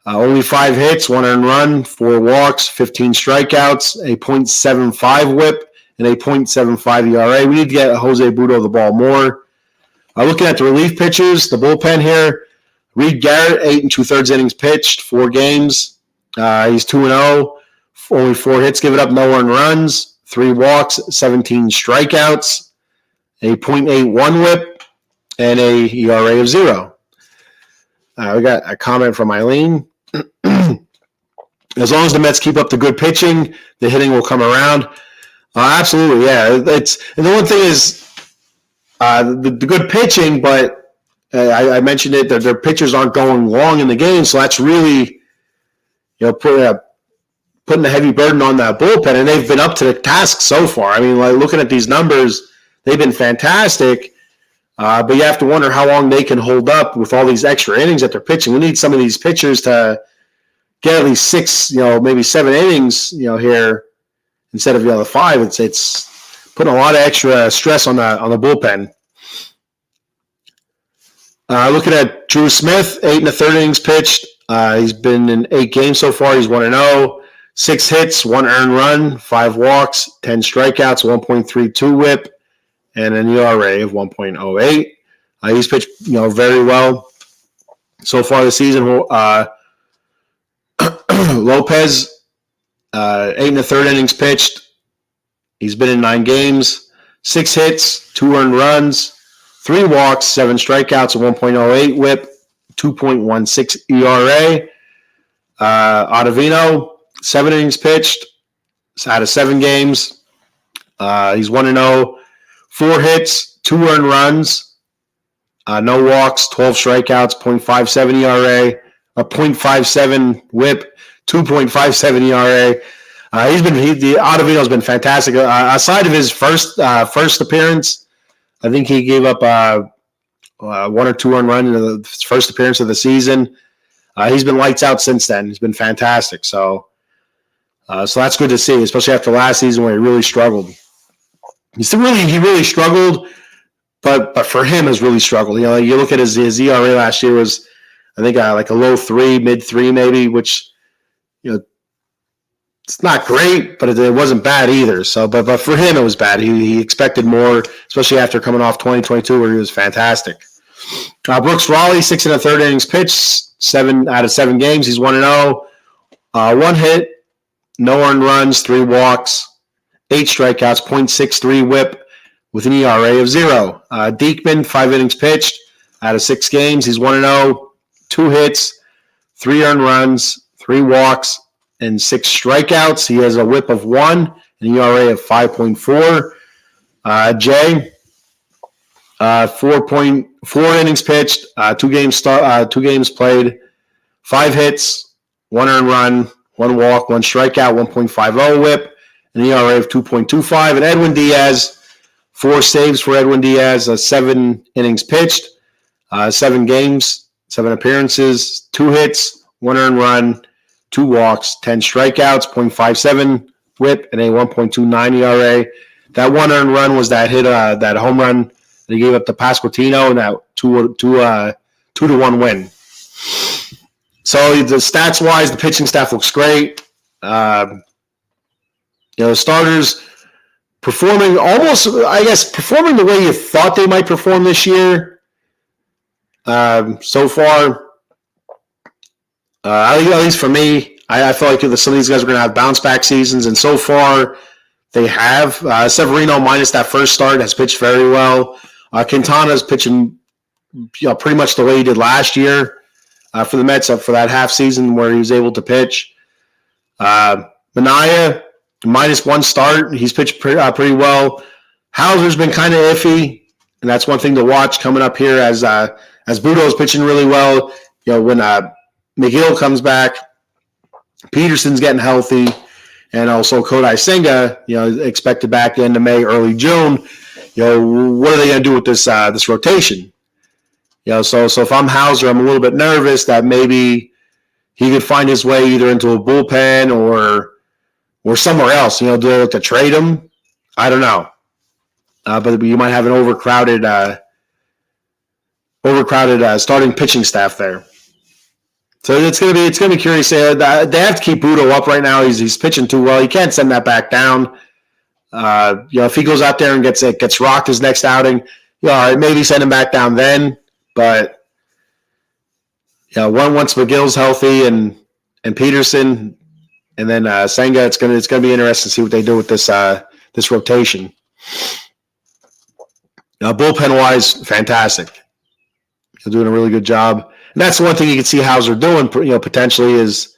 only 5 hits, 1 earned run, 4 walks, 15 strikeouts, a .75 WHIP, and a .75 ERA. We need to get Jose Butto the ball more. Looking at the relief pitchers, the bullpen here, Reed Garrett, 8 2/3 innings pitched, 4 games. He's 2-0, only 4 hits given up, no earned runs, 3 walks, 17 strikeouts, a .81 WHIP, and a ERA of 0. We got a comment from Eileen. As long as the Mets keep up the good pitching, the hitting will come around. Absolutely, yeah. And the one thing is the good pitching, but I mentioned it, that their pitchers aren't going long in the game, so that's really, putting a heavy burden on that bullpen, and they've been up to the task so far. I mean, like looking at these numbers, they've been fantastic. But you have to wonder how long they can hold up with all these extra innings that they're pitching. We need some of these pitchers to get at least 6, maybe 7 innings, here instead of the 5. It's putting a lot of extra stress on the bullpen. Looking at Drew Smith, 8 1/3 innings pitched. He's been in 8 games so far. He's 1-0, 6 hits, 1 earned run, 5 walks, 10 strikeouts, 1.32 WHIP, and an ERA of 1.08. He's pitched, very well so far this season. Lopez, 8 1/3 innings pitched. He's been in 9 games, 6 hits, 2 earned runs, 3 walks, 7 strikeouts, a 1.08 WHIP, 2.16 ERA. Ottavino, 7 innings pitched, out of 7 games. He's 1-0. 4 hits, 2 earned runs, no walks, 12 strikeouts, .57 ERA, a .57 WHIP, 2.57 ERA. Ottavino's been fantastic. Aside of his first appearance, I think he gave up 1 or 2 earned runs in his first appearance of the season. He's been lights out since then. He's been fantastic. So that's good to see, especially after last season where he really struggled. He really struggled, but for him has really struggled. You look at his ERA last year was, I think, like a low 3, mid 3 maybe, which it's not great, but it wasn't bad either. So, but for him it was bad. He expected more, especially after coming off 2022 where he was fantastic. Brooks Raleigh, 6 1/3 innings pitched, 7 out of 7 games. He's 1-0, 1 hit, no earned runs, 3 walks, 8 strikeouts, .63 WHIP with an ERA of 0. Diekman, 5 innings pitched out of 6 games. He's 1-0, 2 hits, 3 earned runs, 3 walks, and 6 strikeouts. He has a WHIP of 1, an ERA of 5.4. Jay, 4 innings pitched, 2 games played, 5 hits, 1 earned run, 1 walk, 1 strikeout, 1.50 WHIP, an ERA of 2.25. And Edwin Diaz, 4 saves for Edwin Diaz, 7 innings pitched, 7 games, 7 appearances, 2 hits, 1 earned run, 2 walks, 10 strikeouts, .57 WHIP, and a 1.29 ERA. That 1 earned run was that hit, that home run that he gave up to Pasquantino, and that 2-1 win. So the stats wise, the pitching staff looks great. The starters, performing performing the way you thought they might perform this year. So far, at least for me, I feel like some of these guys are going to have bounce back seasons, and so far they have. Severino, minus that first start, has pitched very well. Quintana's pitching, pretty much the way he did last year for the Mets, up for that half season where he was able to pitch. Manaea, minus one start, he's pitched pretty well. Hauser's been kind of iffy, and that's one thing to watch coming up here as Budo's pitching really well. When McGill comes back, Peterson's getting healthy, and also Kodai Senga, expected back the end of May, early June. What are they going to do with this rotation? So if I'm Hauser, I'm a little bit nervous that maybe he could find his way either into a bullpen or somewhere else. Do they look to trade him? I don't know. But you might have an overcrowded starting pitching staff there. So it's gonna be curious. They have to keep Budo up right now. He's pitching too well. You can't send that back down. If he goes out there and gets rocked his next outing, all right, maybe send him back down then. But once McGill's healthy and Peterson, and then Senga, it's gonna be interesting to see what they do with this rotation. Bullpen wise, fantastic. They're doing a really good job. And that's the one thing you can see Hauser doing, potentially is,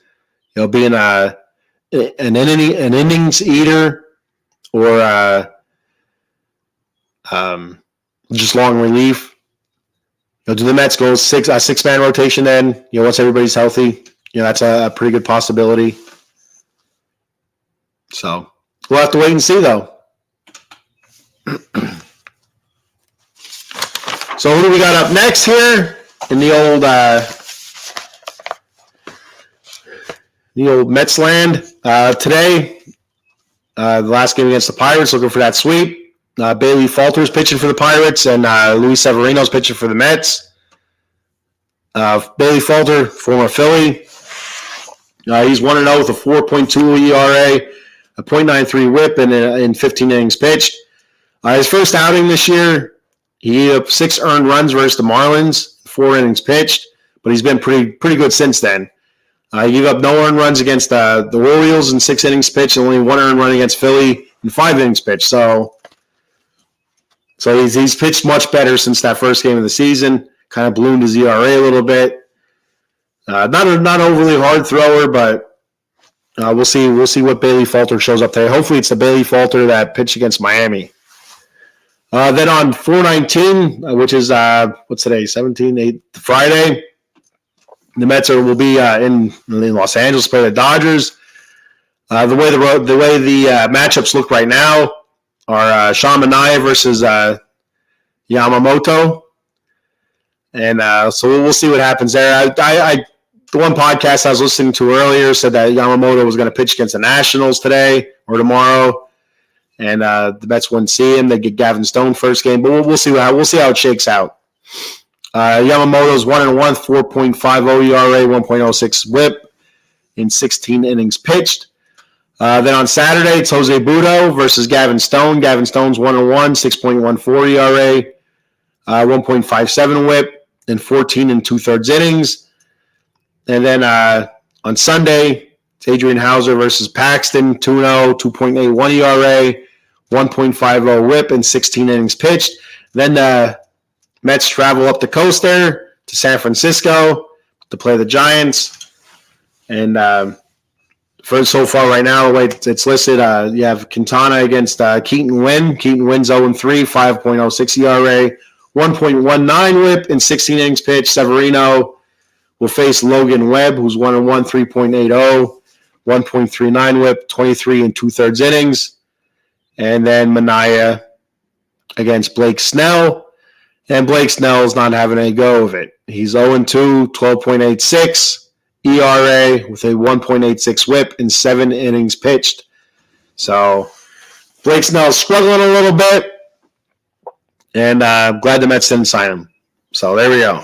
being an innings eater or just long relief. Do the Mets go six-man rotation then? Once everybody's healthy, that's a pretty good possibility. So we'll have to wait and see, though. So who do we got up next here in the old Mets land? Today, the last game against the Pirates, looking for that sweep. Bailey Falter's pitching for the Pirates, and Luis Severino's pitching for the Mets. Bailey Falter, former Philly. He's 1-0 with a 4.2 ERA, a .93 WHIP, and in 15 innings pitched. His first outing this year, he had 6 earned runs versus the Marlins, 4 innings pitched, but he's been pretty good since then. He gave up no earned runs against the Orioles in 6 innings pitched, and only 1 earned run against Philly in 5 innings pitched. So he's pitched much better since that first game of the season. Kind of ballooned his ERA a little bit. Not overly hard thrower, but we'll see what Bailey Falter shows up there. Hopefully, it's the Bailey Falter that pitched against Miami. Then on 4/19, which is what's today, 17/8, Friday, the Mets will be in Los Angeles, play the Dodgers. The way the matchups look right now are Sean Manaea versus Yamamoto, and so we'll see what happens there. The one podcast I was listening to earlier said that Yamamoto was going to pitch against the Nationals today or tomorrow. And the Mets wouldn't see him. They get Gavin Stone first game, but we'll see how it shakes out. Yamamoto's 1-1, 4.50 ERA, 1.06 WHIP in 16 innings pitched. Then on Saturday, it's Jose Budo versus Gavin Stone. Gavin Stone's 1-1, 6.14 ERA, 1.57 WHIP in 14 2/3 innings. And then on Sunday, it's Adrian Hauser versus Paxton, 2-0, 2.81 ERA, 1.50 WHIP in 16 innings pitched. Then the Mets travel up the coast there to San Francisco to play the Giants. And for so far right now, the way it's listed, you have Quintana against Keaton Winn. Keaton Winn's 0-3, 5.06 ERA, 1.19 WHIP in 16 innings pitched. Severino will face Logan Webb, who's 1-1, 3.80, 1.39 WHIP, 23 2/3 innings. And then Manaea against Blake Snell. And Blake Snell's not having a go of it. He's 0-2, 12.86 ERA with a 1.86 WHIP in 7 innings pitched. So Blake Snell's struggling a little bit. And I'm glad the Mets didn't sign him. So there we go.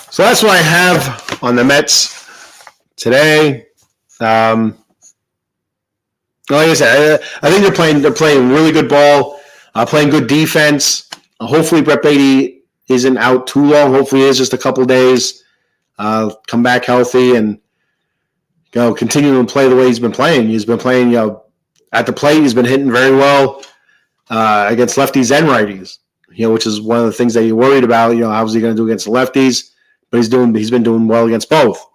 So that's what I have on the Mets today. Like I said, I think they're playing really good ball, playing good defense. Hopefully, Brett Baty isn't out too long. Hopefully, it's just a couple days. Come back healthy and continue to play the way he's been playing. He's been playing at the plate. He's been hitting very well against lefties and righties. Which is one of the things that you're worried about. How's he going to do against the lefties? But he's been doing well against both.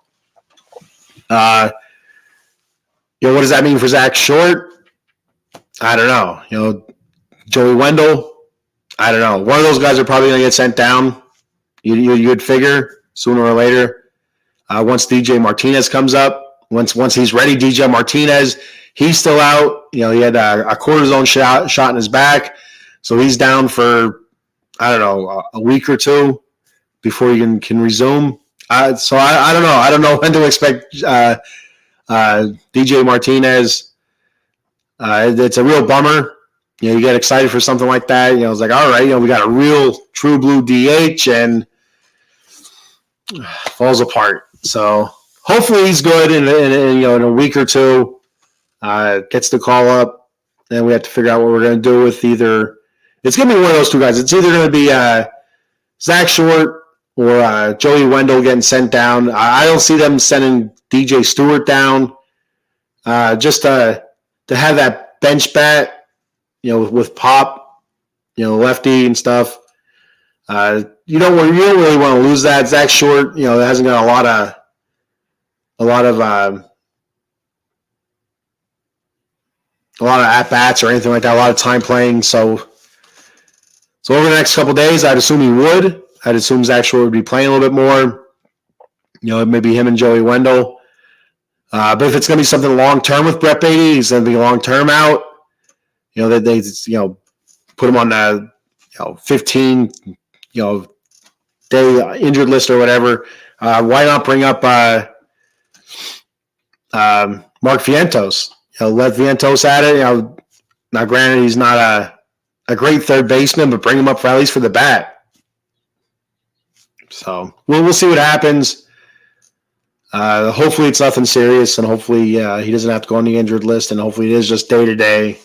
What does that mean for Zach Short? I don't know. Joey Wendell, I don't know. One of those guys are probably going to get sent down. You'd figure sooner or later. Once DJ Martinez comes up, once he's ready, DJ Martinez, he's still out. He had a cortisone shot in his back, so he's down for a week or two before he can resume. So I don't know. I don't know when to expect DJ Martinez. It's a real bummer. You get excited for something like that. It's like, all right, we got a real true blue DH and falls apart. So hopefully he's good in a week or two. Gets the call up, and we have to figure out what we're going to do with either. It's going to be one of those two guys. It's either going to be Zach Short or Joey Wendell getting sent down. I don't see them sending DJ Stewart down just to have that bench bat, with Pop, lefty and stuff. You don't really want to lose that. Zach Short, hasn't got a lot of at bats or anything like that. A lot of time playing. So over the next couple of days, I'd assume he would. I'd assume Zach Short would be playing a little bit more. Maybe him and Joey Wendell. But if it's going to be something long term with Brett Baty, he's going to be long term out. That they put him on the 15 day injured list or whatever. Why not bring up Mark Vientos? Let Vientos at it. Now, granted, he's not a great third baseman, but bring him up at least for the bat. So we'll see what happens. Hopefully it's nothing serious, and hopefully he doesn't have to go on the injured list, and hopefully it is just day to day.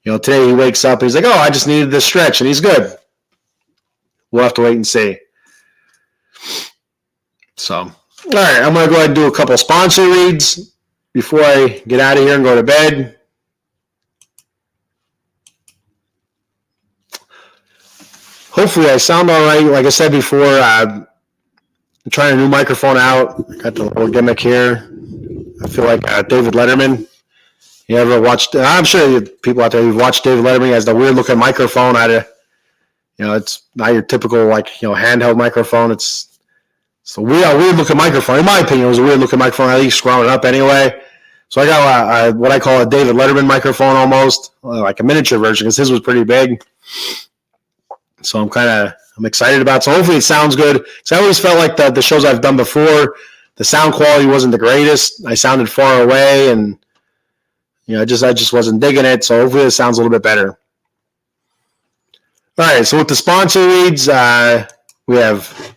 Today he wakes up and he's like, oh, I just needed this stretch, and he's good. We'll have to wait and see. So, all right, I'm going to go ahead and do a couple sponsor reads before I get out of here and go to bed. Hopefully I sound all right. Like I said before, I'm trying a new microphone out. I got the little gimmick here. I feel like David Letterman. You ever watched? I'm sure people out there who've watched David Letterman. He has the weird looking microphone. It's not your typical handheld microphone. It's a weird looking microphone. In my opinion, it was a weird looking microphone. At least growing up, anyway. So I got what I call a David Letterman microphone, almost like a miniature version, because his was pretty big. So I'm excited about it. So hopefully it sounds good. Because I always felt like the shows I've done before, the sound quality wasn't the greatest. I sounded far away, and I just wasn't digging it. So hopefully it sounds a little bit better. All right. So with the sponsor reads, we have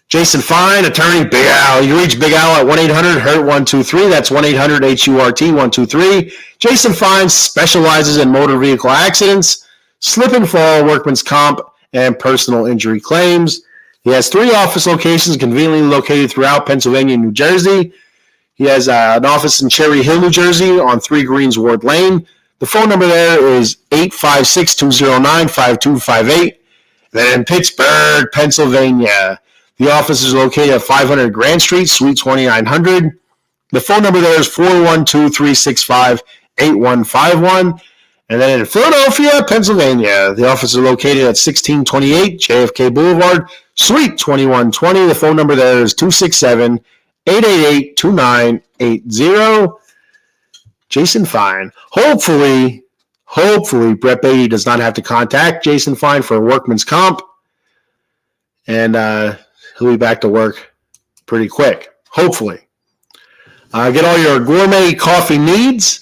Jason Fine, attorney, Big Al. You reach Big Al at 1-800-HURT-123. That's 1-800-HURT-123. Jason Fine specializes in motor vehicle accidents, slip and fall, workman's comp, and personal injury claims. He has 3 office locations conveniently located throughout Pennsylvania and New Jersey. He has an office in Cherry Hill, New Jersey on 3 Greensward Lane. The phone number there is 856-209-5258. Then in Pittsburgh, Pennsylvania, the office is located at 500 Grand Street, Suite 2900. The phone number there is 412-365-8151. And then in Philadelphia, Pennsylvania, the office is located at 1628 JFK Boulevard, Suite 2120. The phone number there is 267-888-2980. Jason Fine. Hopefully Brett Baty does not have to contact Jason Fine for a workman's comp. And he'll be back to work pretty quick. Hopefully. Get all your gourmet coffee needs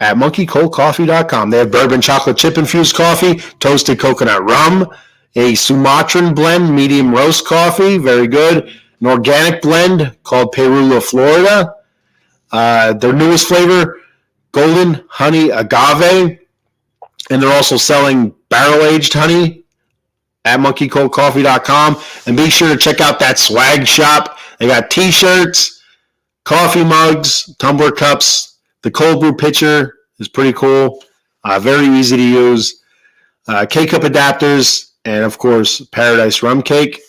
at monkeycoldcoffee.com. They have bourbon chocolate chip infused coffee, toasted coconut rum, a Sumatran blend, medium roast coffee, very good. An organic blend called Perula, Florida. Their newest flavor, golden honey agave, and they're also selling barrel-aged honey at monkeycoldcoffee.com. And be sure to check out that swag shop. They got T-shirts, coffee mugs, tumbler cups. The cold brew pitcher is pretty cool. Very easy to use. K-cup adapters, and, of course, Paradise Rum Cake.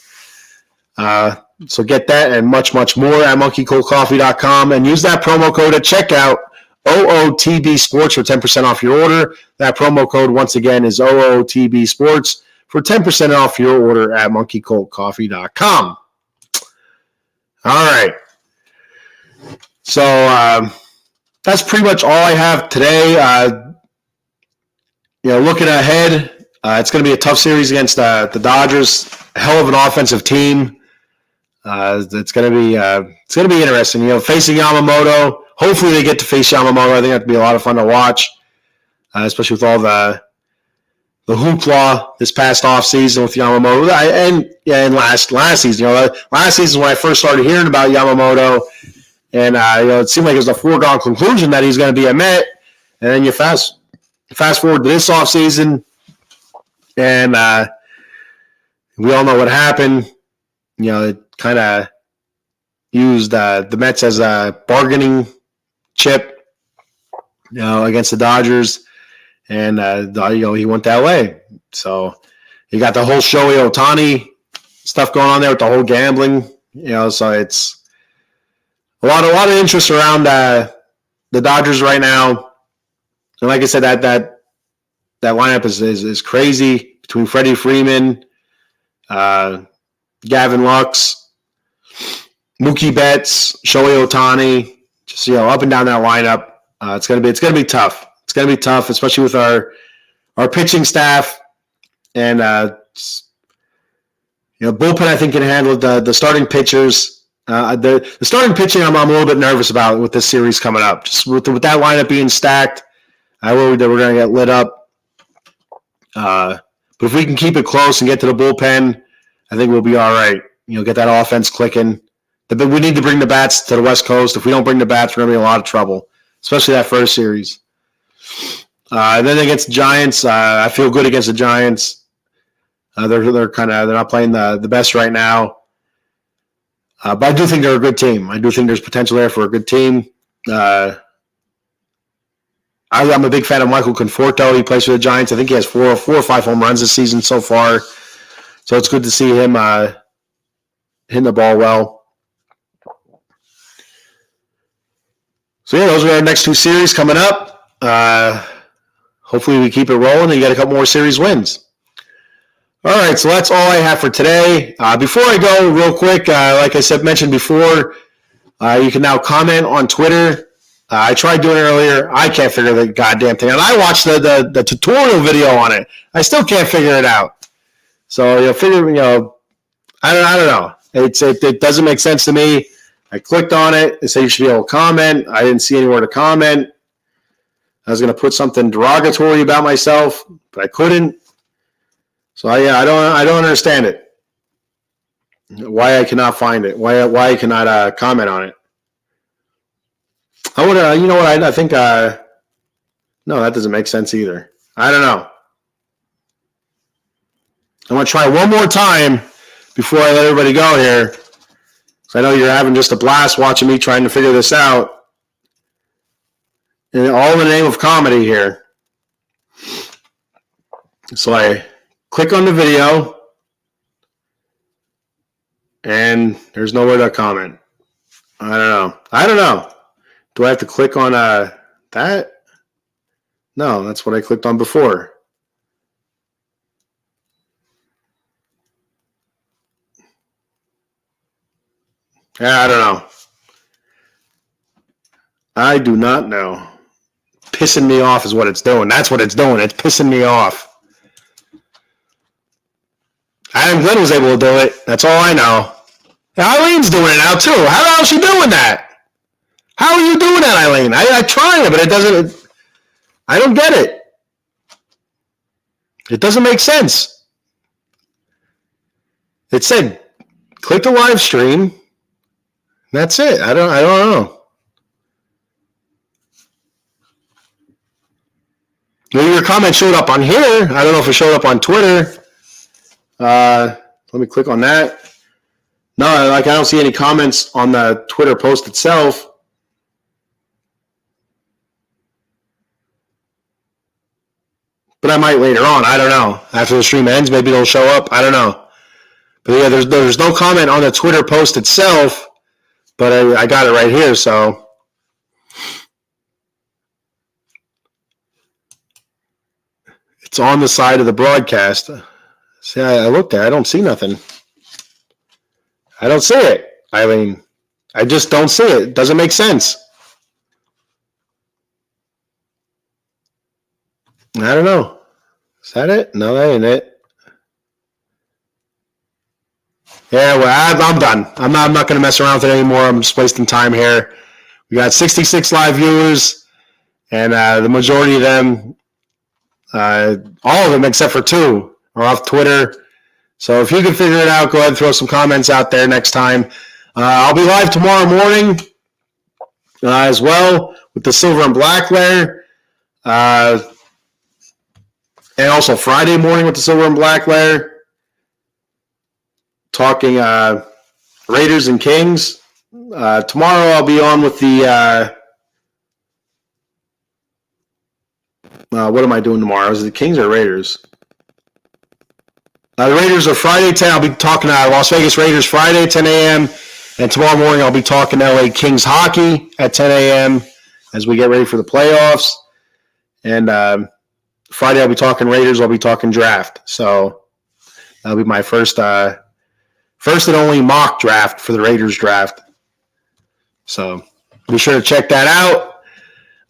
So get that and much, much more at monkeycoldcoffee.com. And use that promo code at checkout, OOTB Sports, for 10% off your order. That promo code, once again, is OOTB Sports for 10% off your order at monkeycoldcoffee.com. All right. So that's pretty much all I have today. Looking ahead, it's going to be a tough series against the Dodgers. A hell of an offensive team. It's going to be interesting. Facing Yamamoto. Hopefully they get to face Yamamoto. I think that'd be a lot of fun to watch, especially with all the hoopla this past offseason with Yamamoto. And last season. Last season when I first started hearing about Yamamoto, and it seemed like it was a foregone conclusion that he's going to be a Met. And then you fast forward to this offseason, and we all know what happened. It kind of used the Mets as a bargaining chip, against the Dodgers, and he went that way. So you got the whole Shohei Ohtani stuff going on there with the whole gambling. So it's a lot of interest around the Dodgers right now. And like I said, that lineup is crazy between Freddie Freeman, Gavin Lux, Mookie Betts, Shohei Ohtani, just up and down that lineup. It's gonna be tough. It's gonna be tough, especially with our pitching staff, and bullpen I think can handle the starting pitchers. The starting pitching I'm a little bit nervous about with this series coming up. Just with that lineup being stacked, I worry that we're gonna get lit up. But if we can keep it close and get to the bullpen, I think we'll be all right. Get that offense clicking. But we need to bring the bats to the West Coast. If we don't bring the bats, we're going to be in a lot of trouble, especially that first series. And then against the Giants, I feel good against the Giants. They're not playing the best right now. But I do think they're a good team. I do think there's potential there for a good team. I'm a big fan of Michael Conforto. He plays for the Giants. I think he has four or five home runs this season so far. So it's good to see him hitting the ball well. So, those are our next two series coming up. Hopefully we keep it rolling and you get a couple more series wins. All right, so that's all I have for today. Before I go, real quick, like I mentioned before, you can now comment on Twitter. I tried doing it earlier. I can't figure the goddamn thing out. I watched the tutorial video on it. I still can't figure it out. So, I don't know. It doesn't make sense to me. I clicked on it. It said you should be able to comment. I didn't see anywhere to comment. I was going to put something derogatory about myself, but I couldn't. So I don't understand it. Why I cannot find it? Why I cannot comment on it? I would. You know what? I think. No, that doesn't make sense either. I don't know. I'm going to try one more time before I let everybody go here. So I know you're having just a blast watching me trying to figure this out. And all in the name of comedy here. So I click on the video. And there's nowhere to comment. I don't know. Do I have to click on that? No, that's what I clicked on before. I don't know. I do not know. Pissing me off is what it's doing. That's what it's doing. It's pissing me off. Adam Glenn was able to do it. That's all I know. Eileen's doing it now, too. How the hell is she doing that? How are you doing that, Eileen? I tried it, but it doesn't. I don't get it. It doesn't make sense. It said, click the live stream. That's it. I don't know. Well, your comment showed up on here. I don't know if it showed up on Twitter. Let me click on that. No, I don't see any comments on the Twitter post itself. But I might later on. I don't know. After the stream ends, maybe it'll show up. I don't know. But yeah, there's no comment on the Twitter post itself. But I got it right here, so. It's on the side of the broadcast. See, I looked at it. I don't see nothing. I don't see it. I mean, I just don't see it. It doesn't make sense. I don't know. Is that it? No, that ain't it. Yeah, well, I'm done. I'm not going to mess around with it anymore. I'm just wasting time here. We got 66 live viewers, and the majority of them, all of them except for 2, are off Twitter. So if you can figure it out, go ahead and throw some comments out there next time. I'll be live tomorrow morning as well with the silver and black layer. And also Friday morning with the silver and black layer. Talking Raiders and Kings. Tomorrow I'll be on with the what am I doing tomorrow? Is it the Kings or Raiders? The Raiders are Friday 10. I'll be talking Las Vegas Raiders Friday 10 a.m. And tomorrow morning I'll be talking LA Kings hockey at 10 a.m. as we get ready for the playoffs. And Friday I'll be talking Raiders. I'll be talking draft. So that'll be my first and only mock draft for the Raiders draft. So be sure to check that out.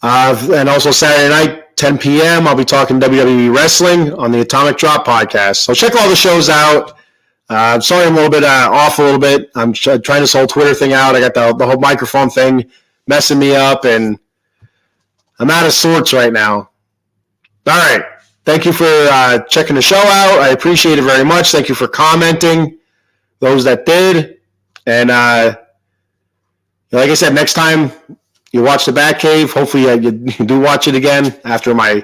And also Saturday night, 10 p.m., I'll be talking WWE Wrestling on the Atomic Drop podcast. So check all the shows out. I'm sorry I'm a little bit off a little bit. I'm trying this whole Twitter thing out. I got the whole microphone thing messing me up, and I'm out of sorts right now. All right. Thank you for checking the show out. I appreciate it very much. Thank you for commenting, those that did. And like I said, next time you watch the Batcave, hopefully you do watch it again after my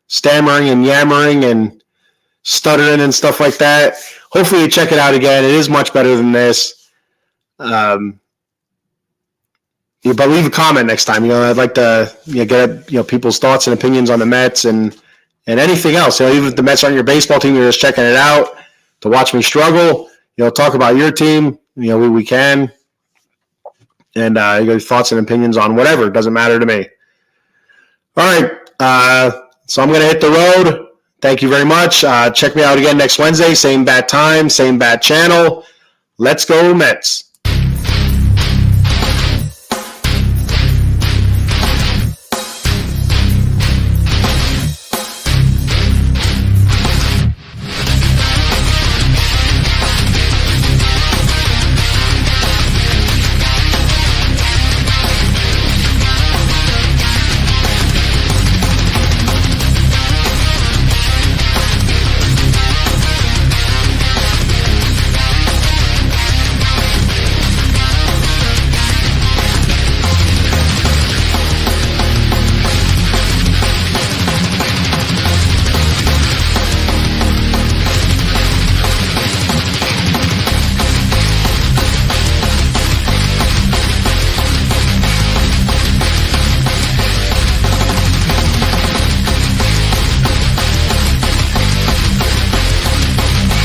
stammering and yammering and stuttering and stuff like that. Hopefully you check it out again. It is much better than this. But leave a comment next time. I'd like to get people's thoughts and opinions on the Mets and anything else. Even if the Mets aren't your baseball team, you're just checking it out to watch me struggle. Talk about your team. We can. And your thoughts and opinions on whatever. It doesn't matter to me. All right. So I'm going to hit the road. Thank you very much. Check me out again next Wednesday. Same bat time, same bat channel. Let's go Mets.